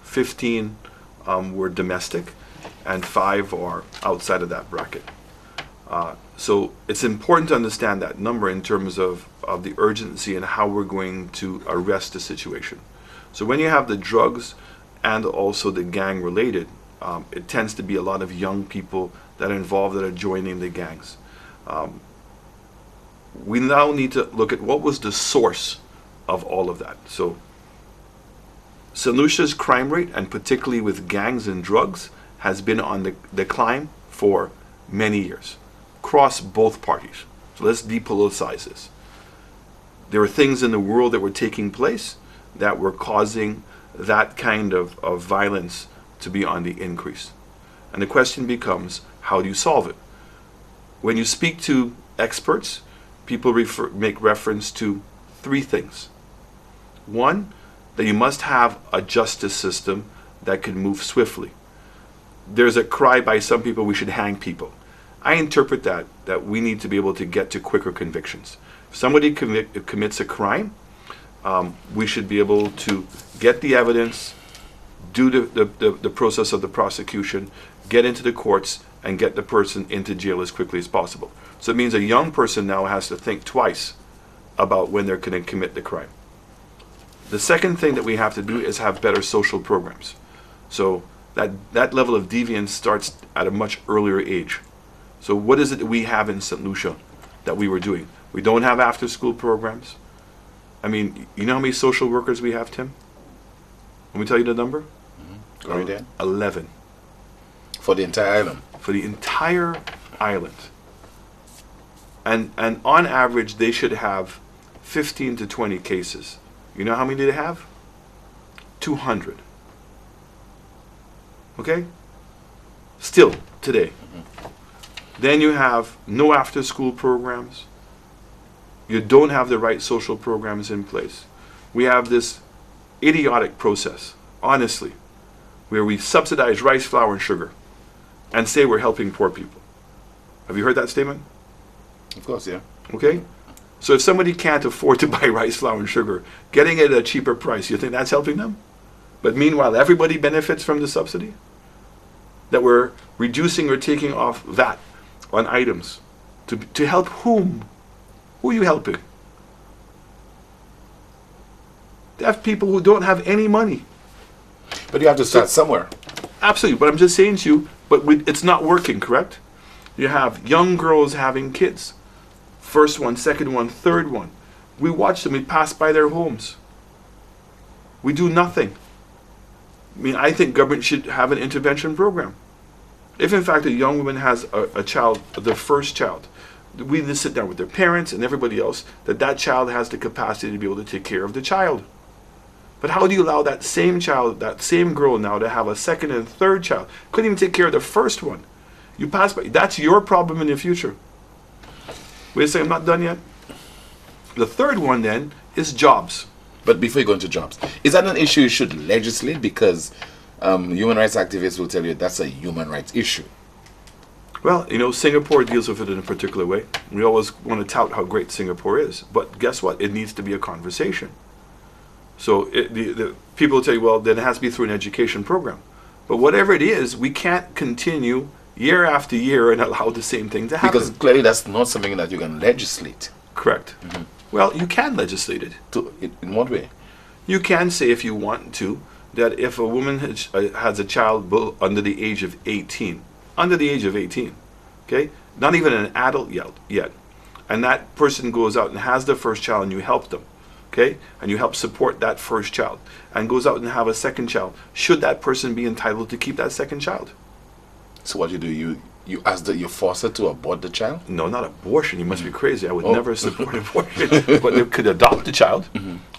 15 were domestic, and 5 are outside of that bracket. So it's important to understand that number in terms of the urgency and how we're going to arrest the situation. So when you have the drugs and also the gang related, it tends to be a lot of young people that are involved that are joining the gangs. We now need to look at what was the source of all of that. So St. Lucia's crime rate, and particularly with gangs and drugs, has been on the decline for many years, across both parties. So let's depoliticize this. There were things in the world that were taking place that were causing that kind of violence to be on the increase. And the question becomes, how do you solve it? When you speak to experts, people make reference to 3 things. One, that you must have a justice system that can move swiftly. There's a cry by some people we should hang people. I interpret that we need to be able to get to quicker convictions. If somebody commits a crime, we should be able to get the evidence, do the process of the prosecution, get into the courts, and get the person into jail as quickly as possible. So it means a young person now has to think twice about when they're going to commit the crime. The second thing that we have to do is have better social programs. So that level of deviance starts at a much earlier age. So what is it that we have in St. Lucia that we were doing? We don't have after-school programs. I mean, you know how many social workers we have, Tim? Let me tell you the number. Go right there. 11. For the entire island. For the entire island. And on average, they should have 15 to 20 cases. You know how many they have? 200. Okay? Still, today. Then you have no after-school programs. You don't have the right social programs in place. We have this idiotic process, honestly, where we subsidize rice, flour, and sugar and say we're helping poor people. Have you heard that statement? Of course, yeah. Okay? So if somebody can't afford to buy rice, flour, and sugar, getting it at a cheaper price, you think that's helping them? But meanwhile, everybody benefits from the subsidy? That we're reducing or taking off VAT on items. To help whom? Who are you helping? Deaf people who don't have any money. But you have to start somewhere. Absolutely, but I'm just saying to you, it's not working, correct? You have young girls having kids. First one, second one, third one. We watch them, we pass by their homes. We do nothing. I mean, I think government should have an intervention program. If in fact a young woman has a child, their first child, we need to sit down with their parents and everybody else, that child has the capacity to be able to take care of the child. But how do you allow that same child, that same girl now to have a second and third child? Couldn't even take care of the first one. You pass by, that's your problem in the future. Wait a second, I'm not done yet. The third one then is jobs. But before you go into jobs, is that an issue you should legislate? Because human rights activists will tell you that's a human rights issue. Well, you know, Singapore deals with it in a particular way. We always want to tout how great Singapore is. But guess what? It needs to be a conversation. So the people will tell you, well, then it has to be through an education program. But whatever it is, we can't continue year after year and allow the same thing to happen. Because clearly that's not something that you can legislate. Correct. Mm-hmm. Well, you can legislate it. In what way? You can say, if you want to, that if a woman has a child under the age of 18, okay, not even an adult yet, and that person goes out and has their first child and you help them, okay, and you help support that first child, and goes out and have a second child, should that person be entitled to keep that second child? So what you do, you force her to abort the child? No, not abortion. You must be crazy. I would never support abortion. But they could adopt the child,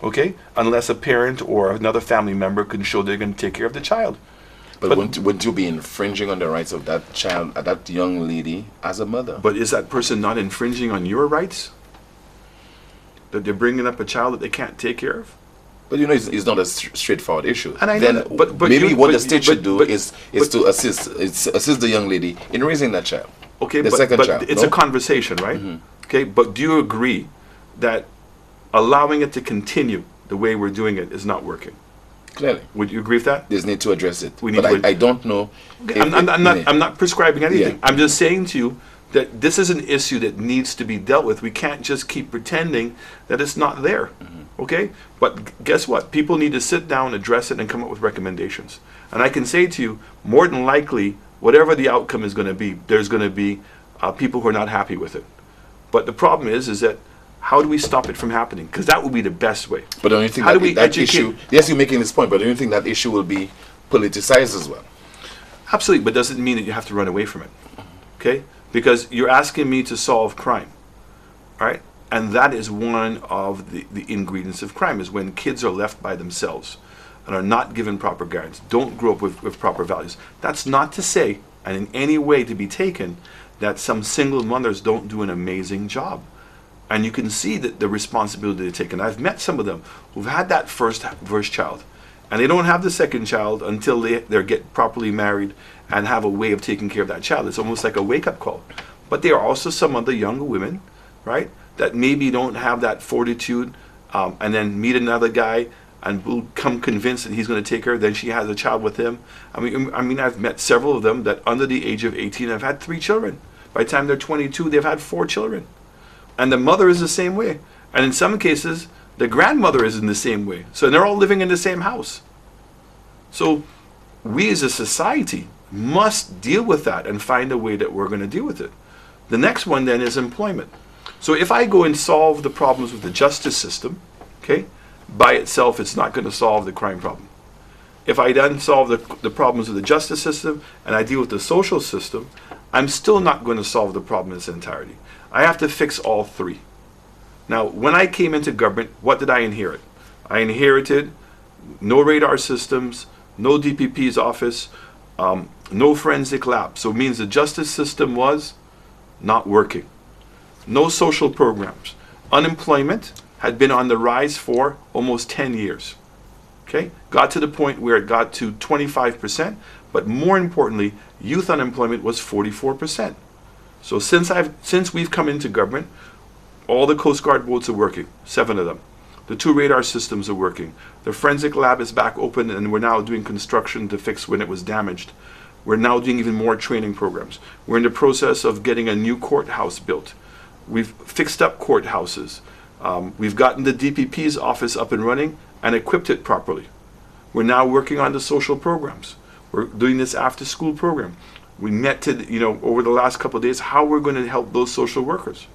okay, unless a parent or another family member can show they're going to take care of the child. But wouldn't you be infringing on the rights of that child, that young lady, as a mother? But is that person not infringing on your rights? That they're bringing up a child that they can't take care of? But you know, it's not a straightforward issue. And I then know that, but maybe what the state should do is to assist the young lady in raising that child. Okay, the second child. It's a conversation, right? Okay, but do you agree that allowing it to continue the way we're doing it is not working? Clearly. Would you agree with that? There's need to address it. I don't know. Okay, I'm not prescribing anything. Yeah. I'm just saying to you that this is an issue that needs to be dealt with. We can't just keep pretending that it's not there. Okay? But guess what? People need to sit down, address it, and come up with recommendations. And I can say to you, more than likely, whatever the outcome is going to be, there's going to be people who are not happy with it. But the problem is that how do we stop it from happening? Because that would be the best way. But don't you think that issue, yes, you're making this point, but don't you think that issue will be politicized as well? Absolutely, but doesn't mean that you have to run away from it. Okay? Because you're asking me to solve crime. All right? And that is one of the ingredients of crime, is when kids are left by themselves and are not given proper guidance, don't grow up with proper values. That's not to say, and in any way to be taken, that some single mothers don't do an amazing job. And you can see that the responsibility they take. And I've met some of them who've had that first child, and they don't have the second child until they get properly married and have a way of taking care of that child. It's almost like a wake-up call. But there are also some other younger women, right, that maybe don't have that fortitude, and then meet another guy and will come convinced that he's going to take her, then she has a child with him. I mean, I've met several of them that under the age of 18 have had 3 children. By the time they're 22, they've had 4 children. And the mother is the same way. And in some cases, the grandmother is in the same way. So they're all living in the same house. So we as a society must deal with that and find a way that we're going to deal with it. The next one then is employment. So if I go and solve the problems with the justice system, okay, by itself it's not going to solve the crime problem. If I then solve the problems of the justice system and I deal with the social system, I'm still not going to solve the problem in its entirety. I have to fix all 3. Now, when I came into government, what did I inherit? I inherited no radar systems, no DPP's office, no forensic lab. So it means the justice system was not working. No social programs. Unemployment had been on the rise for almost 10 years. Okay? Got to the point where it got to 25%, but more importantly, youth unemployment was 44%. So since we've come into government, all the Coast Guard boats are working, 7 of them. The 2 radar systems are working. The forensic lab is back open, and we're now doing construction to fix when it was damaged. We're now doing even more training programs. We're in the process of getting a new courthouse built. We've fixed up courthouses. We've gotten the DPP's office up and running and equipped it properly. We're now working on the social programs. We're doing this after school program. We met over the last couple of days how we're going to help those social workers.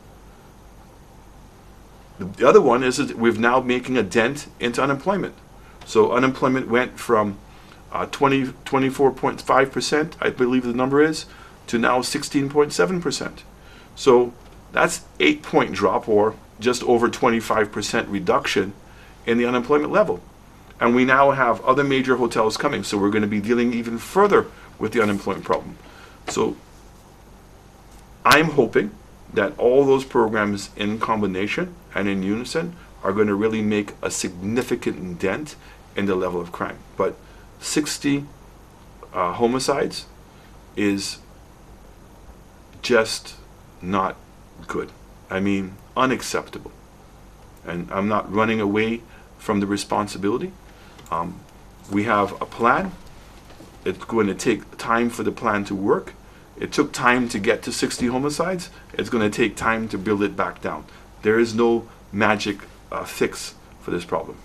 The other one is that we're now making a dent into unemployment. So unemployment went from 24.5%, I believe the number is, to now 16.7%. So that's 8-point drop, or just over 25% reduction in the unemployment level. And we now have other major hotels coming, so we're going to be dealing even further with the unemployment problem. So I'm hoping that all those programs in combination and in unison are going to really make a significant dent in the level of crime. But 60 homicides is just not good. I mean, unacceptable. And I'm not running away from the responsibility. We have a plan. It's going to take time for the plan to work. It took time to get to 60 homicides. It's going to take time to build it back down. There is no magic fix for this problem.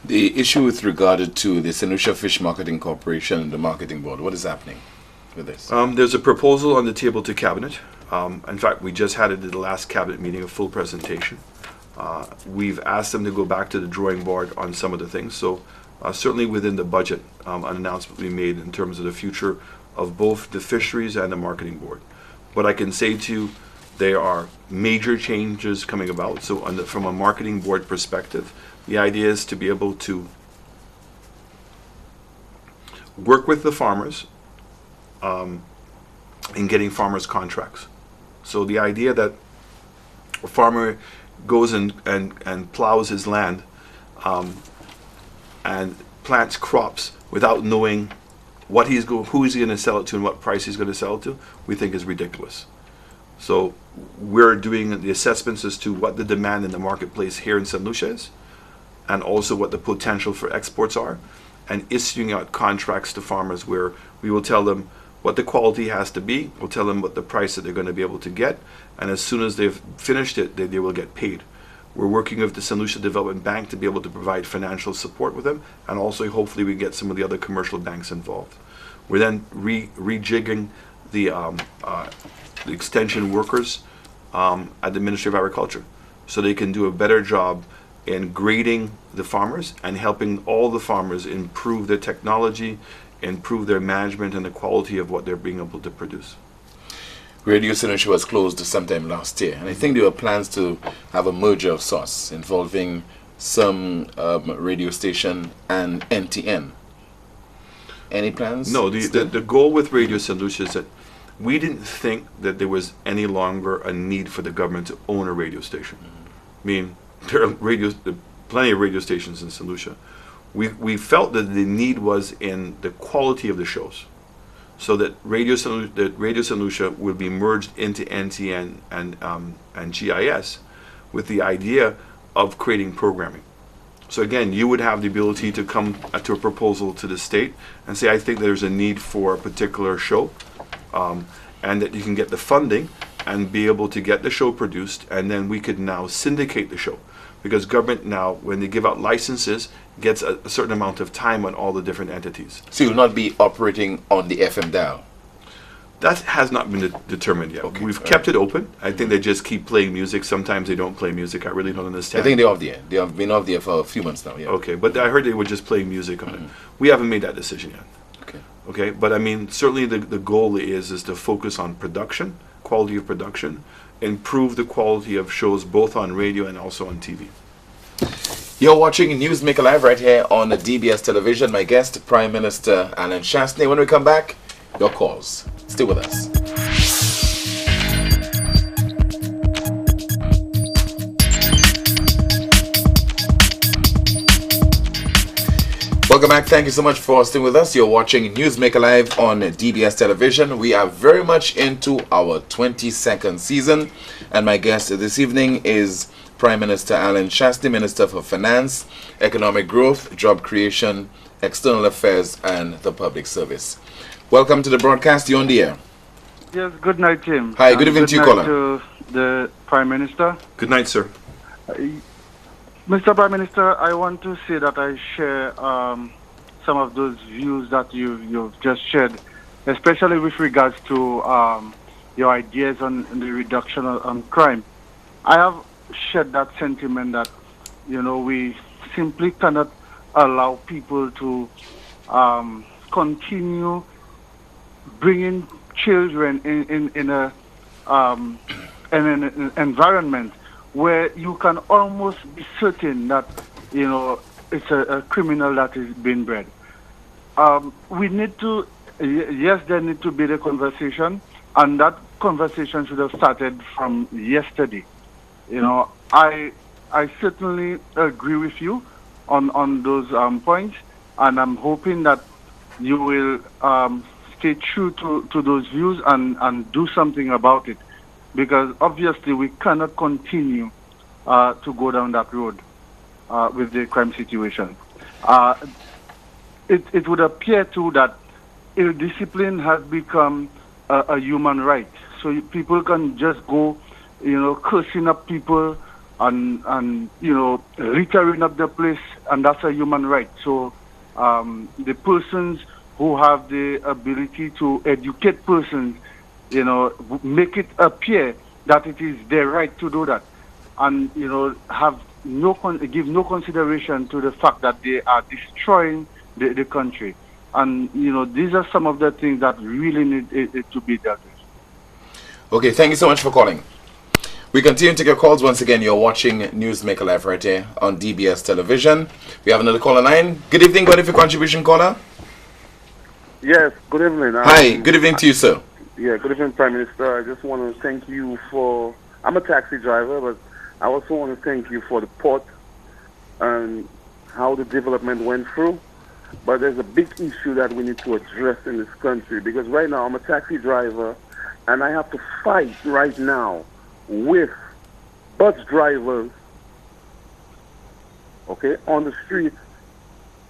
The issue with regard to the St. Lucia Fish Marketing Corporation and the marketing board, what is happening with this? There's a proposal on the table to cabinet. In fact, we just had it at the last cabinet meeting, a full presentation. We've asked them to go back to the drawing board on some of the things. So certainly within the budget, an announcement will be made in terms of the future of both the fisheries and the marketing board. But I can say to you, there are major changes coming about. So from a marketing board perspective, the idea is to be able to work with the farmers in getting farmers contracts. So the idea that a farmer goes and plows his land and plants crops without knowing who he's going to sell it to and what price he's going to sell it to, we think is ridiculous. So we're doing the assessments as to what the demand in the marketplace here in St. Lucia is, and also what the potential for exports are, and issuing out contracts to farmers where we will tell them what the quality has to be, we'll tell them what the price that they're going to be able to get, and as soon as they've finished it, they will get paid. We're working with the St. Lucia Development Bank to be able to provide financial support with them, and also hopefully we get some of the other commercial banks involved. We're then rejigging the extension workers at the Ministry of Agriculture so they can do a better job in grading the farmers and helping all the farmers improve their technology, improve their management and the quality of what they're being able to produce. Radio St. Lucia was closed sometime last year, and I think there were plans to have a merger of sorts involving some radio station and NTN. Any plans? No, the goal with Radio St. Lucia is that we didn't think that there was any longer a need for the government to own a radio station. I mean, there are plenty of radio stations in St. Lucia. We felt that the need was in the quality of the shows, so that Radio St. Lucia would be merged into NTN and GIS, with the idea of creating programming. So again, you would have the ability to come to a proposal to the state and say, I think there's a need for a particular show, and that you can get the funding and be able to get the show produced, and then we could now syndicate the show. Because government now, when they give out licenses, gets a certain amount of time on all the different entities. So you'll not be operating on the FM dial? That has not been determined yet. Okay, We've kept it open. I think they just keep playing music. Sometimes they don't play music. I really don't understand. I think they're off the air. They have been off the air for a few months now, yeah. Okay, but I heard they were just playing music on it. We haven't made that decision yet. Okay. Okay, but I mean, certainly the goal is to focus on production, quality of production, improve the quality of shows both on radio and also on TV. You're watching Newsmaker Live right here on DBS Television. My guest, Prime Minister Alan Chastanet. When we come back, your calls. Stay with us. Welcome back. Thank you so much for staying with us. You're watching Newsmaker Live on DBS Television. We are very much into our 22nd season, and my guest this evening is Prime Minister Alan Chastanet, Minister for Finance, Economic Growth, Job Creation, External Affairs, and the Public Service. Welcome to the broadcast. You're on the air. Yes, good night, Tim. Hi, good evening to you, caller. To the Prime Minister. Good night, sir. Mr. Prime Minister, I want to say that I share some of those views that you've just shared, especially with regards to your ideas on the reduction on crime. I have shared that sentiment that, we simply cannot allow people to continue bringing children in an environment where you can almost be certain that, it's a criminal that is being bred. We need to, yes, there need to be the conversation, and that conversation should have started from yesterday. I certainly agree with you on those points, and I'm hoping that you will stay true to those views and do something about it, because obviously we cannot continue to go down that road with the crime situation. It would appear too that ill-discipline has become a human right. So people can just go, cursing up people and littering up the place, and that's a human right. So the persons who have the ability to educate persons, make it appear that it is their right to do that, and have give no consideration to the fact that they are destroying the country. And these are some of the things that really need it to be dealt with. Okay, thank you so much for calling. We continue to take your calls. Once again, you're watching Newsmaker Live right here on DBS Television. We have another caller line. Good evening. Go ahead with your contribution, caller. Yes, good evening. Hi, good evening to you, sir. Yeah, good evening, Prime Minister. I just want to thank you for... I'm a taxi driver, but I also want to thank you for the port and how the development went through. But there's a big issue that we need to address in this country, because right now I'm a taxi driver and I have to fight right now with bus drivers, okay, on the street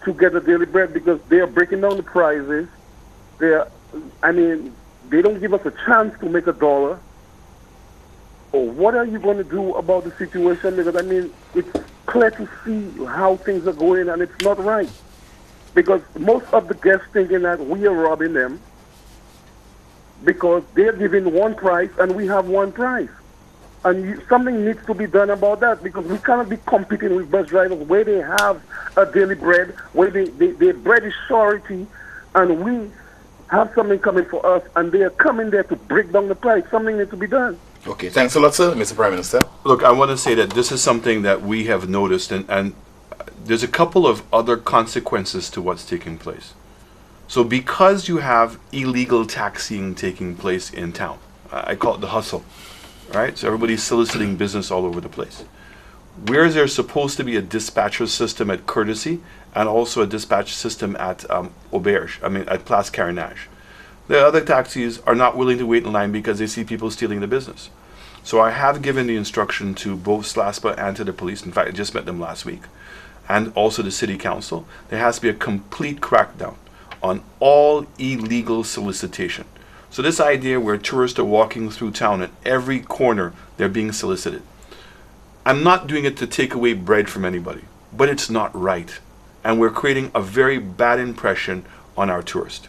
to get a daily bread, because they are breaking down the prices. They don't give us a chance to make $1. So what are you going to do about the situation? Because it's clear to see how things are going, and it's not right. Because most of the guests thinking that we are robbing them because they're giving one price and we have one price. And something needs to be done about that, because we cannot be competing with bus drivers where they have a daily bread, where their bread is surety, and we have something coming for us, and they are coming there to break down the price. Something needs to be done. Okay, thanks a lot, sir. Mr. Prime Minister. Look, I want to say that this is something that we have noticed, and there's a couple of other consequences to what's taking place. So because you have illegal taxiing taking place in town, I call it the hustle, right? So everybody's soliciting business all over the place. Whereas there's supposed to be a dispatcher system at Courtesy and also a dispatch system at Auberge, at Place Carénage. The other taxis are not willing to wait in line because they see people stealing the business. So I have given the instruction to both SLASPA and to the police. In fact, I just met them last week. And also the city council. There has to be a complete crackdown on all illegal solicitation. So this idea where tourists are walking through town at every corner, they're being solicited. I'm not doing it to take away bread from anybody, but it's not right. And we're creating a very bad impression on our tourists.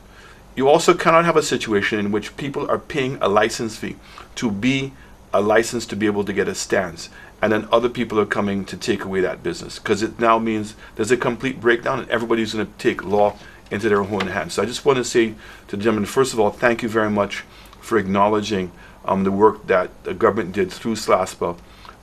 You also cannot have a situation in which people are paying a license fee to be a license to be able to get a stance, and then other people are coming to take away that business, because it now means there's a complete breakdown and everybody's going to take law into their own hands. So I just want to say to the gentleman, first of all, thank you very much for acknowledging the work that the government did through SLASPA.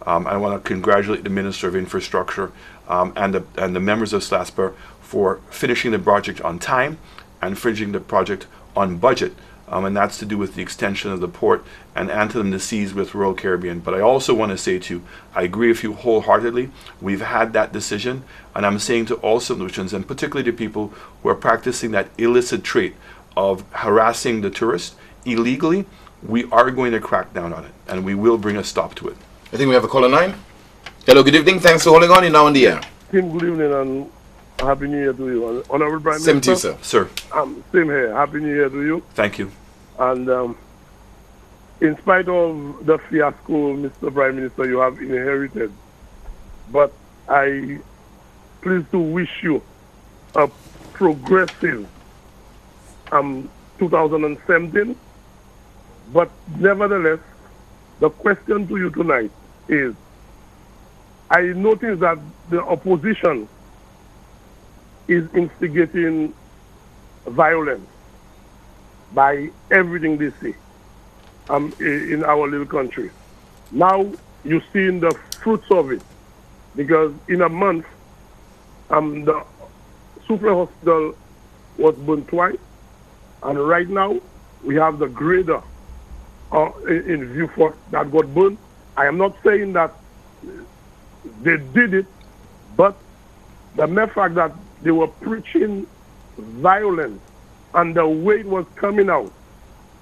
I want to congratulate the Minister of Infrastructure and the members of SLASPA for finishing the project on time and finishing the project on budget. And that's to do with the extension of the port and Anthem the Seas with Royal Caribbean. But I also want to say to you, I agree with you wholeheartedly. We've had that decision, and I'm saying to all solutions, and particularly to people who are practicing that illicit trait of harassing the tourists illegally, we are going to crack down on it, and we will bring a stop to it. I think we have a caller 9. Hello, good evening. Thanks for holding on. You're now on the air. Tim, good evening and Happy New Year to you. Honorable Prime Same Minister. to you, sir. Same here. Happy New Year to you. Thank you. And in spite of the fiasco, Mr. Prime Minister, you have inherited, but I pleased to wish you a progressive 2017. But nevertheless, the question to you tonight is, I noticed that the opposition is instigating violence by everything they say in our little country. Now you're seeing the fruits of it, because in a month, the Super Hospital was burned twice, and right now we have the grader in Vieux-Fort that got burned. I am not saying that they did it, but the mere fact that they were preaching violence and the way it was coming out,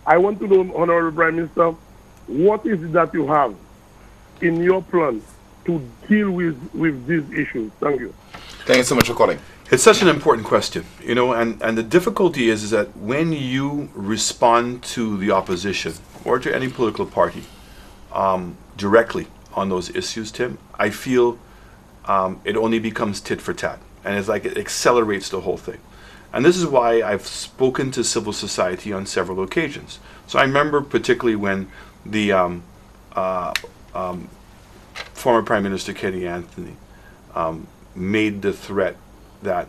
I want to know, Honorable Prime Minister, what is it that you have in your plan to deal with these issues? Thank you. Thank you so much for calling. It's such an important question, you know, and the difficulty is that when you respond to the opposition or to any political party directly on those issues, Tim, I feel it only becomes tit for tat, and it's like it accelerates the whole thing. And this is why I've spoken to civil society on several occasions. So I remember particularly when the former Prime Minister Kenny Anthony made the threat that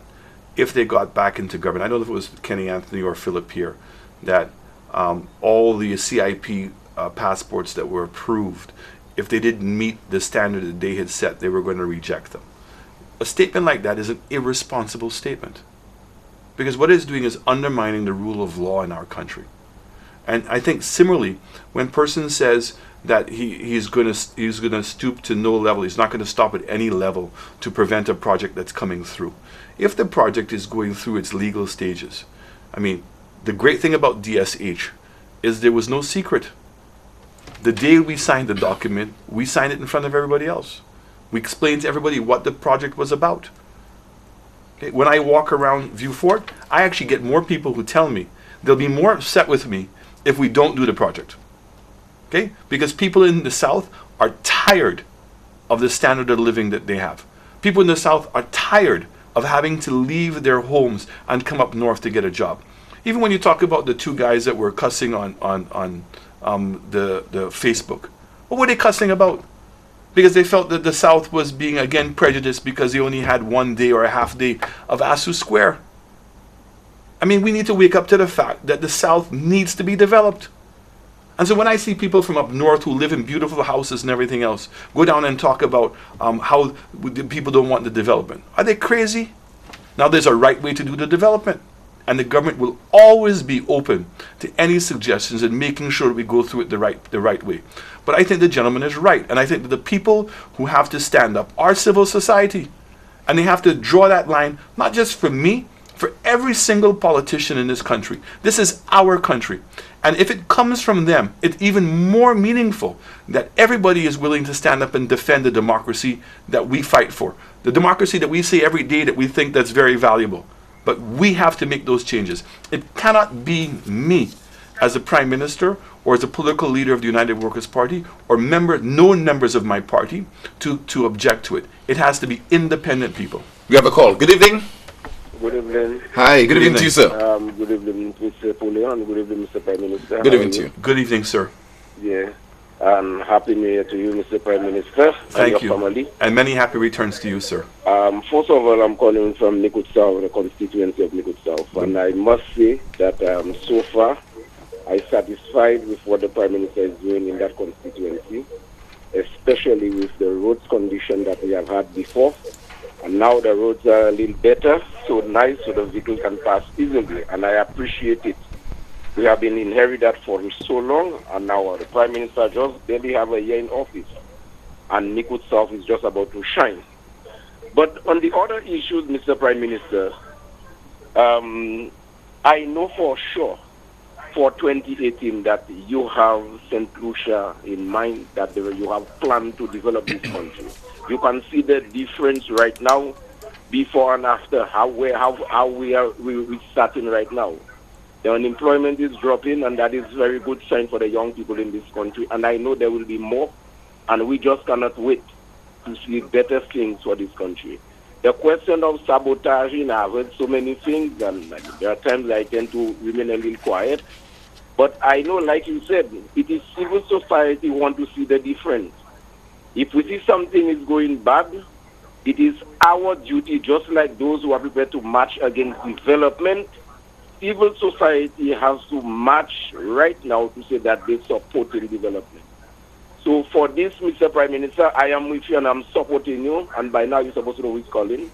if they got back into government, I don't know if it was Kenny Anthony or Philip Pierre, that all the CIP passports that were approved, if they didn't meet the standard that they had set, they were going to reject them. A statement like that is an irresponsible statement, because what it's doing is undermining the rule of law in our country. And I think similarly, when a person says that he's going to stoop to no level, he's not going to stop at any level to prevent a project that's coming through. If the project is going through its legal stages, I mean, the great thing about DSH is there was no secret. The day we signed the document, we signed it in front of everybody else. We explained to everybody what the project was about. Okay? When I walk around Vieux-Fort, I actually get more people who tell me they'll be more upset with me if we don't do the project. Okay? Because people in the South are tired of the standard of living that they have. People in the South are tired of having to leave their homes and come up north to get a job. Even when you talk about the two guys that were cussing on the Facebook, what were they cussing about? Because they felt that the South was being again prejudiced because they only had 1 day or a half day of ASU Square. I mean, we need to wake up to the fact that the South needs to be developed. And so when I see people from up north who live in beautiful houses and everything else go down and talk about how the people don't want the development, are they crazy? Now there's a right way to do the development, and the government will always be open to any suggestions and making sure that we go through it the right way. But I think the gentleman is right, and I think that the people who have to stand up are civil society, and they have to draw that line not just for me, for every single politician in this country. This is our country. And if it comes from them, it's even more meaningful that everybody is willing to stand up and defend the democracy that we fight for. The democracy that we say every day that we think that's very valuable. But we have to make those changes. It cannot be me as a prime minister or as a political leader of the United Workers' Party or known members of my party to object to it. It has to be independent people. We have a call. Good evening. Good evening. Hi, good evening to you, sir. Good evening, Mr. Puleon. Good evening, Mr. Prime Minister. Good evening to you. Good evening, sir. Yeah. And Happy New Year to you, Mr. Prime Minister. Thank and you. your family. And many happy returns to you, sir. First of all, I'm calling from Nikut South, the constituency of Nikut South. And I must say that so far, I'm satisfied with what the Prime Minister is doing in that constituency, especially with the roads condition that we have had before. And now the roads are a little better, so nice, so the vehicle can pass easily. And I appreciate it. We have been inherited that for so long, and now the Prime Minister just barely have a year in office. And Nikut South is just about to shine. But on the other issues, Mr. Prime Minister, I know for sure for 2018 that you have St. Lucia in mind, that you have planned to develop this country. You can see the difference right now, before and after, how we are starting right now. The unemployment is dropping, and that is a very good sign for the young people in this country. And I know there will be more, and we just cannot wait to see better things for this country. The question of sabotaging, I've heard so many things, and there are times I tend to remain a little quiet. But I know, like you said, it is civil society who want to see the difference. If we see something is going bad, it is our duty, just like those who are prepared to march against development. Civil society has to march right now to say that they support development. So for this, Mr. Prime Minister, I am with you and I'm supporting you. And by now you're supposed to know who is calling.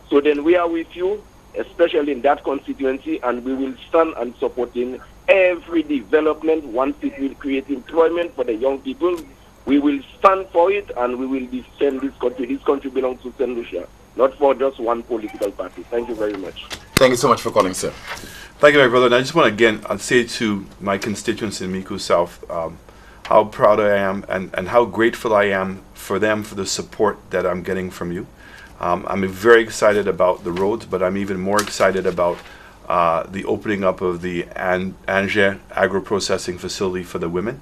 So then we are with you, especially in that constituency, and we will stand and supporting every development once it will create employment for the young people. We will stand for it and we will defend this country. This country belongs to St. Lucia, not for just one political party. Thank you very much. Thank you so much for calling, sir. Thank you, my brother. And I just want to again say to my constituents in Micoud South how proud I am and how grateful I am for them for the support that I'm getting from you. I'm very excited about the roads, but I'm even more excited about the opening up of the Angers agro-processing facility for the women.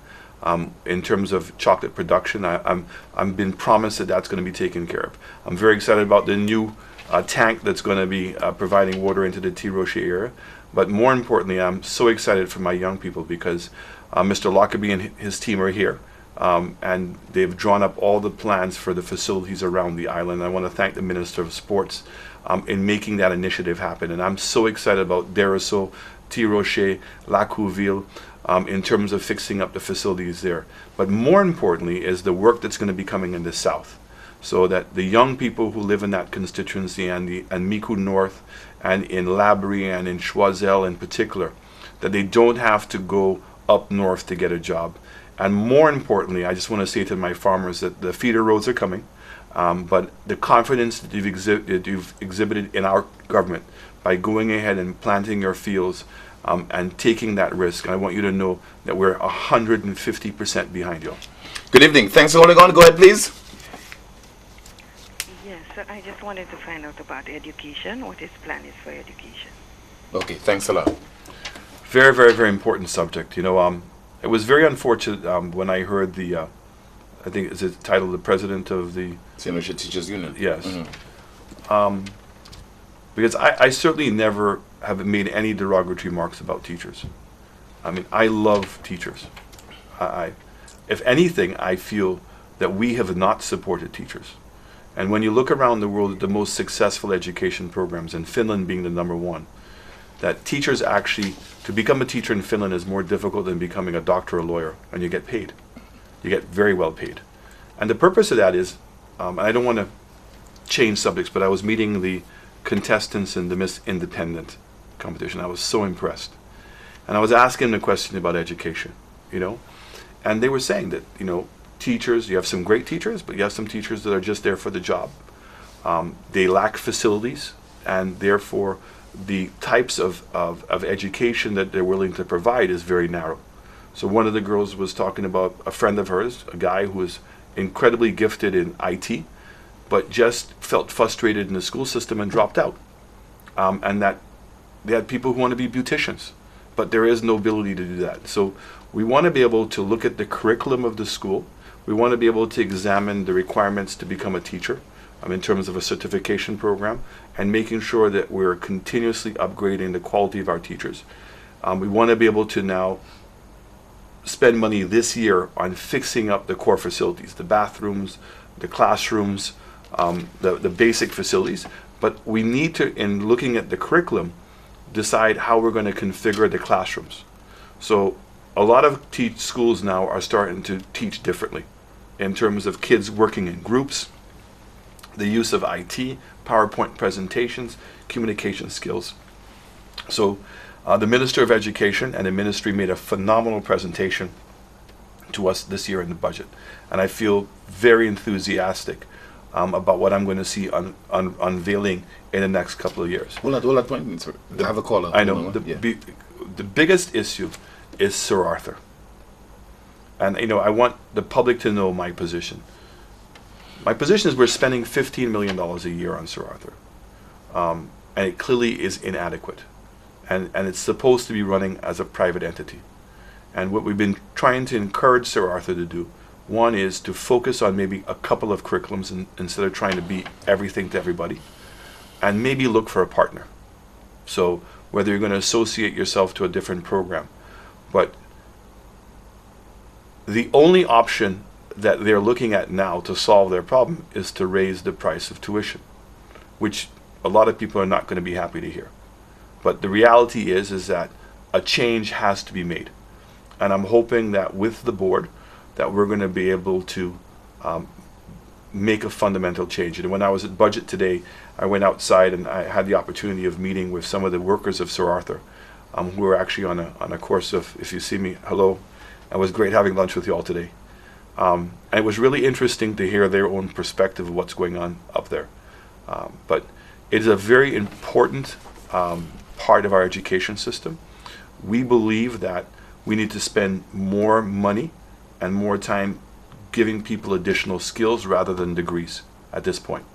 In terms of chocolate production, I'm been promised that that's going to be taken care of. I'm very excited about the new tank that's going to be providing water into the T. Rocher area. But more importantly, I'm so excited for my young people because Mr. Lockerbie and his team are here. And they've drawn up all the plans for the facilities around the island. I want to thank the Minister of Sports in making that initiative happen. And I'm so excited about Dereso, T. Rocher, Lacouville, in terms of fixing up the facilities there. But more importantly is the work that's going to be coming in the south, so that the young people who live in that constituency and Micoud North and in Labrie and in Choiseul in particular, that they don't have to go up north to get a job. And more importantly, I just want to say to my farmers that the feeder roads are coming, but the confidence that you've exhibited in our government by going ahead and planting your fields and taking that risk, and I want you to know that we're 150% behind you. Good evening. Thanks for holding on. Go ahead, please. Yes, so I just wanted to find out about education, what his plan is for education. Okay, thanks a lot. Very, very, very important subject. You know, it was very unfortunate when I heard the, I think is it titled the president of the St. Lucia Teachers Union. Yes. Because I certainly never have made any derogatory remarks about teachers. I mean, I love teachers. If anything, I feel that we have not supported teachers. And when you look around the world at the most successful education programs, and Finland being the #1, that teachers actually, to become a teacher in Finland is more difficult than becoming a doctor or a lawyer, and you get paid. You get very well paid. And the purpose of that is, and I don't want to change subjects, but I was meeting the contestants in the Miss Independent competition. I was so impressed. And I was asking them a question about education, you know, and they were saying that, you know, teachers, you have some great teachers, but you have some teachers that are just there for the job. They lack facilities, and therefore the types of education that they're willing to provide is very narrow. So one of the girls was talking about a friend of hers, a guy who was incredibly gifted in IT, but just felt frustrated in the school system and dropped out. And that they had people who want to be beauticians, but there is no ability to do that. So we want to be able to look at the curriculum of the school. We want to be able to examine the requirements to become a teacher in terms of a certification program, and making sure that we're continuously upgrading the quality of our teachers. We want to be able to now spend money this year on fixing up the core facilities, the bathrooms, the classrooms, the basic facilities. But we need to, in looking at the curriculum, decide how we're going to configure the classrooms. So a lot of schools now are starting to teach differently in terms of kids working in groups, the use of IT, PowerPoint presentations, communication skills. So the Minister of Education and the ministry made a phenomenal presentation to us this year in the budget. And I feel very enthusiastic about what I'm going to see unveiling in the next couple of years. Hold that point, sir. I have a caller. I know. The biggest issue is Sir Arthur. And I want the public to know my position. My position is we're spending $15 million a year on Sir Arthur. And it clearly is inadequate. And it's supposed to be running as a private entity. And what we've been trying to encourage Sir Arthur to do, one is to focus on maybe a couple of curriculums instead of trying to be everything to everybody. And maybe look for a partner. So whether you're going to associate yourself to a different program. But the only option that they're looking at now to solve their problem is to raise the price of tuition, which a lot of people are not going to be happy to hear. But the reality is that a change has to be made. And I'm hoping that with the board that we're going to be able to make a fundamental change. And when I was at budget today, I went outside and I had the opportunity of meeting with some of the workers of Sir Arthur, who are actually on a course of, if you see me, hello. It was great having lunch with you all today. And it was really interesting to hear their own perspective of what's going on up there. But it is a very important part of our education system. We believe that we need to spend more money and more time giving people additional skills rather than degrees at this point.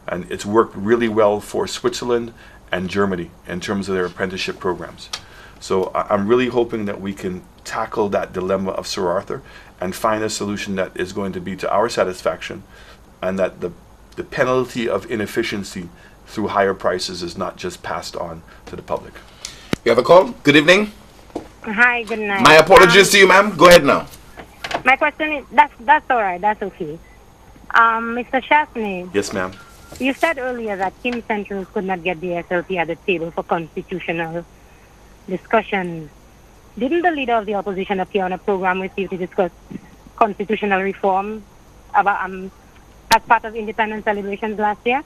And it's worked really well for Switzerland and Germany in terms of their apprenticeship programs. So I'm really hoping that we can tackle that dilemma of Sir Arthur and find a solution that is going to be to our satisfaction, and that the penalty of inefficiency through higher prices is not just passed on to the public. You have a call? Good evening. Hi, good night. My apologies to you, ma'am. Go ahead now. My question is, that's all right, that's okay. Mr. Shastny. Yes, ma'am. You said earlier that Kim Central could not get the SLP at the table for constitutional discussion. Didn't the leader of the opposition appear on a program with you to discuss constitutional reform about as part of independence celebrations last year?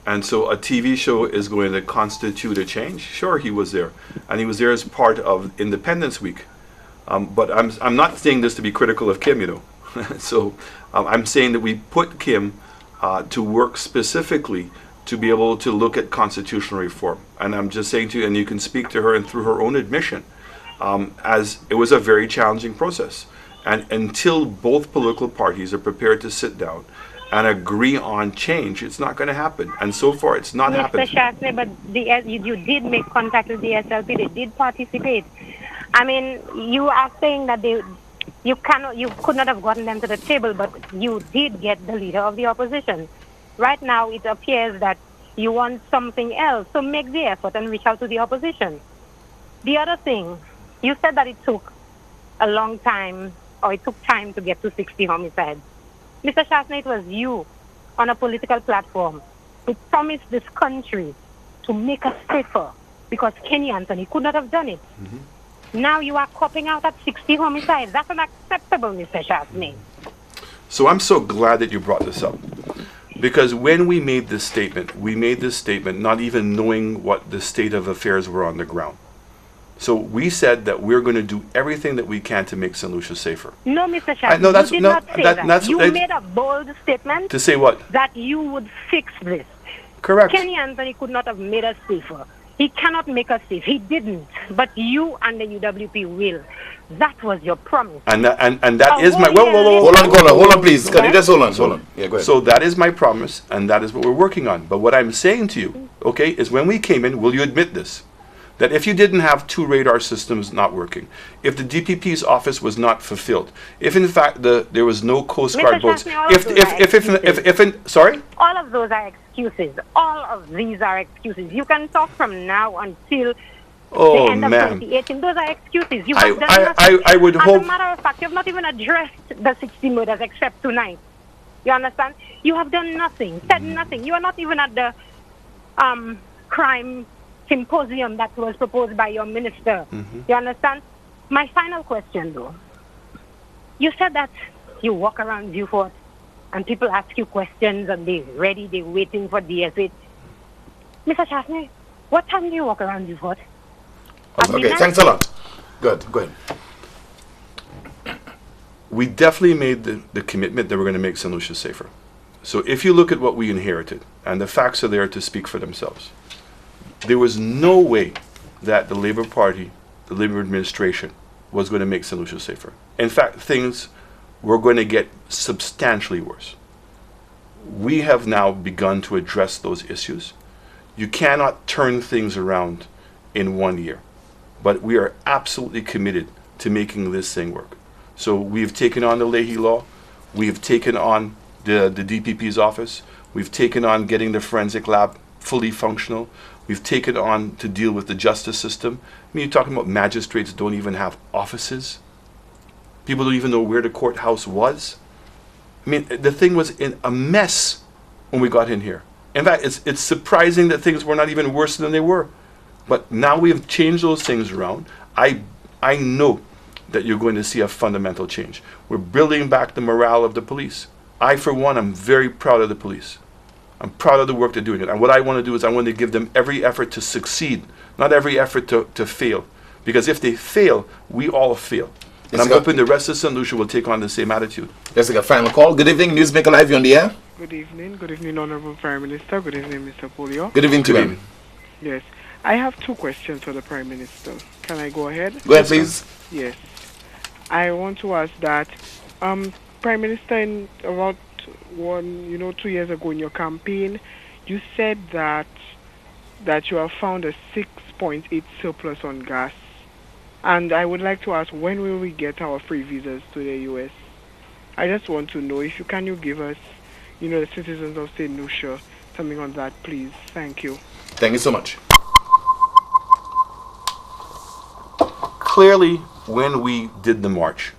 And so a TV show is going to constitute a change? Sure, he was there. And he was there as part of Independence Week. But I'm not saying this to be critical of Kim, So I'm saying that we put Kim to work specifically to be able to look at constitutional reform. And I'm just saying to you, and you can speak to her and through her own admission, as it was a very challenging process. And until both political parties are prepared to sit down and agree on change, it's not going to happen. And so far, it's not happening. Mr. Shastny, but you did make contact with the SLP. They did participate. I mean, you are saying that you could not have gotten them to the table, but you did get the leader of the opposition. Right now, it appears that you want something else, so make the effort and reach out to the opposition. The other thing, you said that it took a long time, or it took time to get to 60 homicides. Mr. Shastny, it was you on a political platform who promised this country to make us safer because Kenny Anthony could not have done it. Mm-hmm. Now you are copping out at 60 homicides. That's unacceptable, Mr. Shastny. So I'm so glad that you brought this up. Because when we made this statement not even knowing what the state of affairs were on the ground. So we said that we're going to do everything that we can to make St. Lucia safer. No, Mr. Shastny, you did not say that. You made a bold statement. To say what? That you would fix this. Correct. Kenny Anthony could not have made us safer. He cannot make us safe. He didn't. But you and the UWP will. That was your promise. And that is my... Whoa. Hold on, please. Can you just hold on? Yeah, go ahead. So that is my promise, and that is what we're working on. But what I'm saying to you, okay, is when we came in, will you admit this? That if you didn't have 2 radar systems not working, if the DPP's office was not fulfilled, if in fact there was no Coast Guard boats, sorry? All of those are excuses. All of these are excuses. You can talk from now until the end of 2018. Those are excuses. You have done nothing. I would hope... As a matter of fact, you have not even addressed the 60 murders except tonight. You understand? You have done nothing, said nothing. You are not even at the crime symposium that was proposed by your minister. You understand? My final question, though. You said that you walk around Vieux Fort and people ask you questions and they're ready, they're waiting for DSA. Mr. Chaffney, what time do you walk around Vieux Fort? Okay, thanks a lot. Good, go ahead. We definitely made the commitment that we're going to make St. Lucia safer. So if you look at what we inherited, and the facts are there to speak for themselves, there was no way that the Labour Party, the Labour administration, was going to make St. Lucia safer. In fact, things were going to get substantially worse. We have now begun to address those issues. You cannot turn things around in 1 year, but we are absolutely committed to making this thing work. So we've taken on the Leahy Law, we've taken on the DPP's office, we've taken on getting the forensic lab fully functional, we've taken on to deal with the justice system. I mean, you're talking about magistrates don't even have offices. People don't even know where the courthouse was. I mean, the thing was in a mess when we got in here. In fact, it's surprising that things were not even worse than they were. But now we have changed those things around. I know that you're going to see a fundamental change. We're building back the morale of the police. I, for one, am very proud of the police. I'm proud of the work they're doing. And what I want to do is I want to give them every effort to succeed, not every effort to fail. Because if they fail, we all fail. And I'm hoping the rest of St. Lucia will take on the same attitude. Let's take a final call. Good evening, Newsmaker Live, you're on the air. Good evening. Good evening, Honorable Prime Minister. Good evening, Mr. Polio. Good evening to you. Yes. I have 2 questions for the Prime Minister. Can I go ahead? Go ahead, please. Yes. I want to ask that, Prime Minister, in about 2 years ago in your campaign, you said that you have found a 6.8 surplus on gas. And I would like to ask, when will we get our free visas to the U.S.? I just want to know if you give us, the citizens of St. Lucia, something on that, please. Thank you. Thank you so much. Clearly, when we did the march,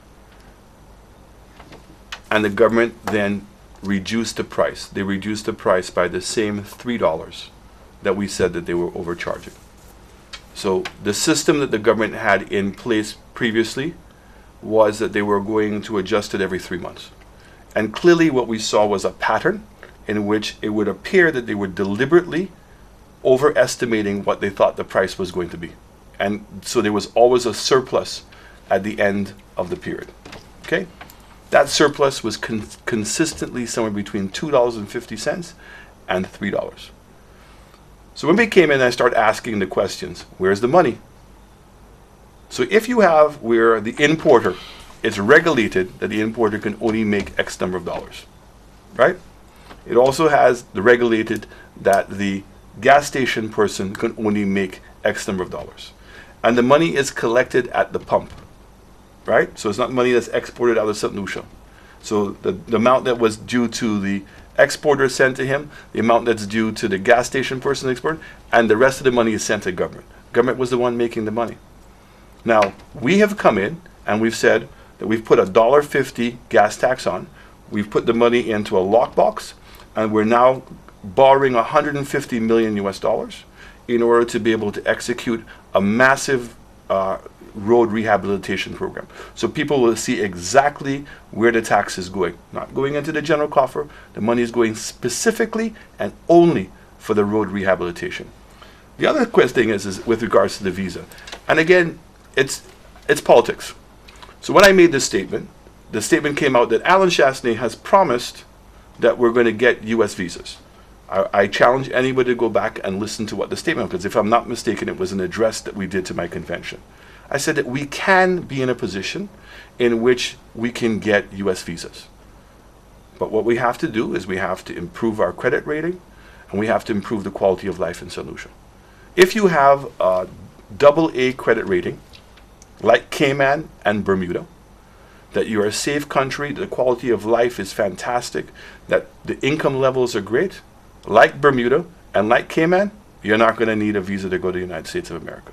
and the government then reduced the price, they reduced the price by the same $3 that we said that they were overcharging. So the system that the government had in place previously was that they were going to adjust it every 3 months. And clearly what we saw was a pattern in which it would appear that they were deliberately overestimating what they thought the price was going to be. And so there was always a surplus at the end of the period. Okay? That surplus was consistently somewhere between $2.50 and $3. So when we came in, I started asking the questions, where's the money? So if you have where the importer, it's regulated that the importer can only make X number of dollars, right? It also has the regulated that the gas station person can only make X number of dollars. And the money is collected at the pump, right? So it's not money that's exported out of St. Lucia. So the amount that was due to the exporter sent to him, the amount that's due to the gas station person export, and the rest of the money is sent to government. Government was the one making the money. Now, we have come in and we've said that we've put a $1.50 gas tax on. We've put the money into a lockbox, and we're now borrowing $150 million US in order to be able to execute a massive road rehabilitation program. So people will see exactly where the tax is going. Not going into the general coffer, the money is going specifically and only for the road rehabilitation. The other thing is with regards to the visa. And again, it's politics. So when I made this statement, the statement came out that Alan Chastanet has promised that we're going to get U.S. visas. I challenge anybody to go back and listen to what the statement, because if I'm not mistaken, it was an address that we did to my convention. I said that we can be in a position in which we can get U.S. visas. But what we have to do is we have to improve our credit rating, and we have to improve the quality of life in St. Lucia. If you have a AA credit rating, like Cayman and Bermuda, that you're a safe country, the quality of life is fantastic, that the income levels are great, like Bermuda and like Cayman, you're not going to need a visa to go to the United States of America.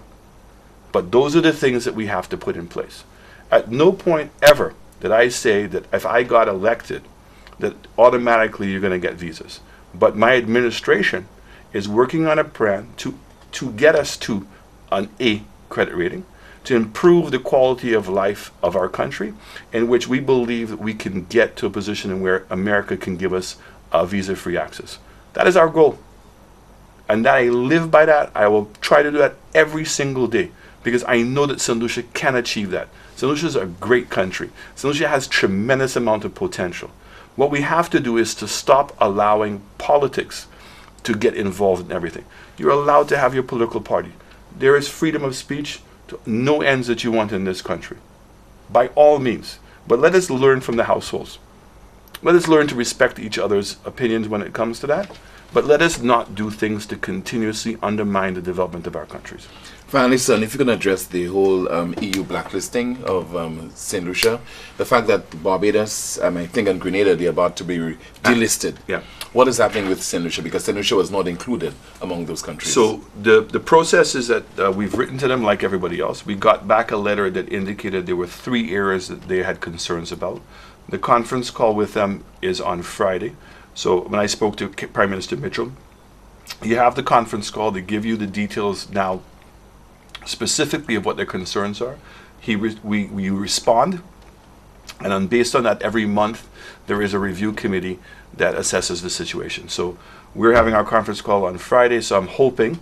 But those are the things that we have to put in place. At no point ever did I say that if I got elected, that automatically you're going to get visas. But my administration is working on a plan to get us to an A credit rating, to improve the quality of life of our country, in which we believe that we can get to a position in where America can give us a visa-free access. That is our goal. And that I live by that. I will try to do that every single day, because I know that St. Lucia can achieve that. St. Lucia is a great country. St. Lucia has tremendous amount of potential. What we have to do is to stop allowing politics to get involved in everything. You're allowed to have your political party. There is freedom of speech to no ends that you want in this country, by all means. But let us learn from the households. Let us learn to respect each other's opinions when it comes to that. But let us not do things to continuously undermine the development of our countries. Finally, son, if you can address the whole EU blacklisting of St. Lucia, the fact that Barbados, I think, and Grenada, they're about to be delisted. Yeah. What is happening with St. Lucia? Because St. Lucia was not included among those countries. So the process is that we've written to them like everybody else. We got back a letter that indicated there were 3 areas that they had concerns about. The conference call with them is on Friday. So when I spoke to Prime Minister Mitchell, you have the conference call. They give you the details now specifically of what their concerns are. We respond, and then based on that, every month there is a review committee that assesses the situation. So we're having our conference call on Friday, so I'm hoping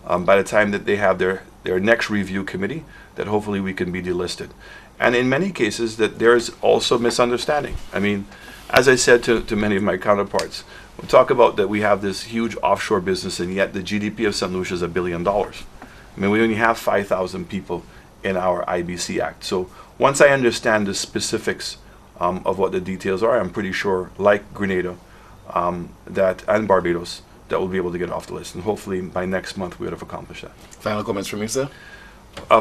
by the time that they have their next review committee that hopefully we can be delisted. And in many cases that there's also misunderstanding. I mean, as I said to many of my counterparts, we talk about that we have this huge offshore business, and yet the GDP of St. Lucia is $1 billion. I mean, we only have 5,000 people in our IBC Act. So once I understand the specifics of what the details are, I'm pretty sure, like Grenada and Barbados, that we'll be able to get off the list. And hopefully by next month we would have accomplished that. Final comments from you, sir?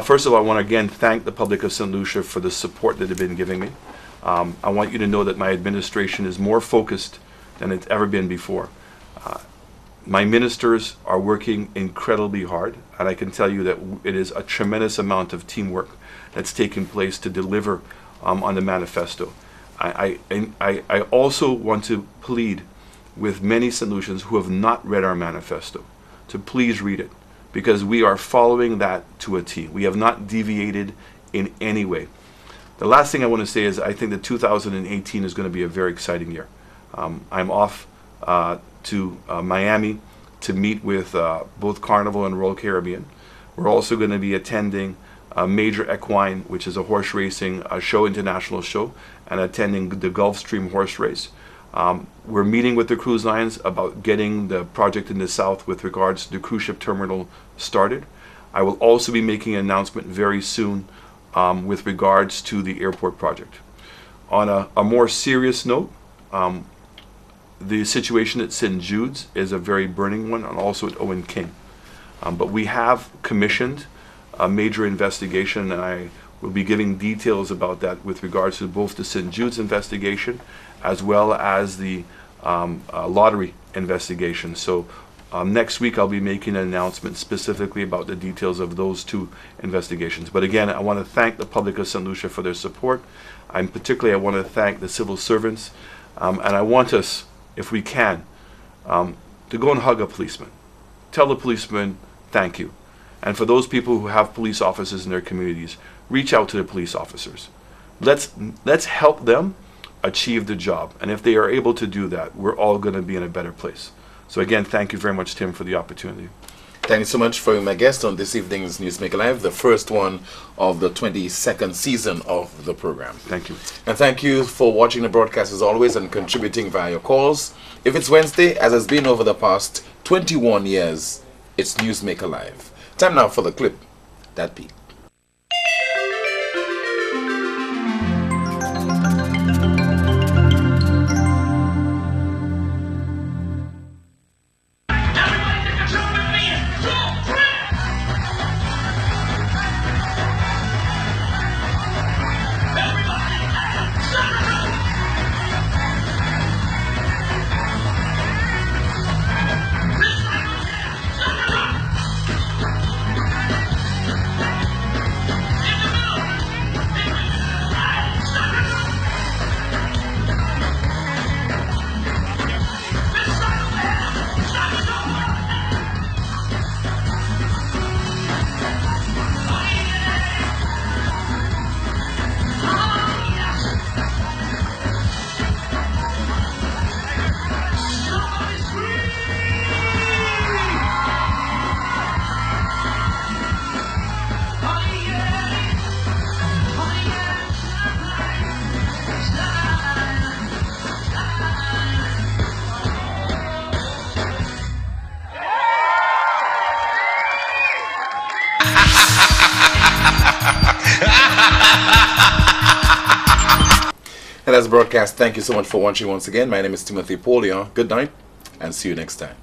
First of all, I want to again thank the public of St. Lucia for the support that they've been giving me. I want you to know that my administration is more focused than it's ever been before. My ministers are working incredibly hard, and I can tell you that it is a tremendous amount of teamwork that's taking place to deliver on the manifesto. I also want to plead with many St. Lucians who have not read our manifesto to please read it, because we are following that to a T. We have not deviated in any way. The last thing I want to say is I think that 2018 is going to be a very exciting year. I'm off to Miami to meet with both Carnival and Royal Caribbean. We're also going to be attending Major Equine, which is a horse racing international show, and attending the Gulfstream horse race. We're meeting with the cruise lines about getting the project in the south with regards to the cruise ship terminal started. I will also be making an announcement very soon with regards to the airport project. On a more serious note, the situation at St. Jude's is a very burning one, and also at Owen King. But we have commissioned a major investigation, and I will be giving details about that with regards to both the St. Jude's investigation as well as the lottery investigation. So next week I'll be making an announcement specifically about the details of those 2 investigations. But again, I want to thank the public of St. Lucia for their support. I want to thank the civil servants, and I want us, if we can, to go and hug a policeman. Tell the policeman thank you. And for those people who have police officers in their communities, reach out to the police officers. Let's help them achieve the job. And if they are able to do that, we're all going to be in a better place. So again, thank you very much, Tim, for the opportunity. Thank you so much for being my guest on this evening's Newsmaker Live, the first one of the 22nd season of the program. Thank you. And thank you for watching the broadcast as always and contributing via your calls. If it's Wednesday, as has been over the past 21 years, it's Newsmaker Live. Time now for the clip that peaked. And that's broadcast. Thank you so much for watching once again. My name is Timothy Paulion. Good night and see you next time.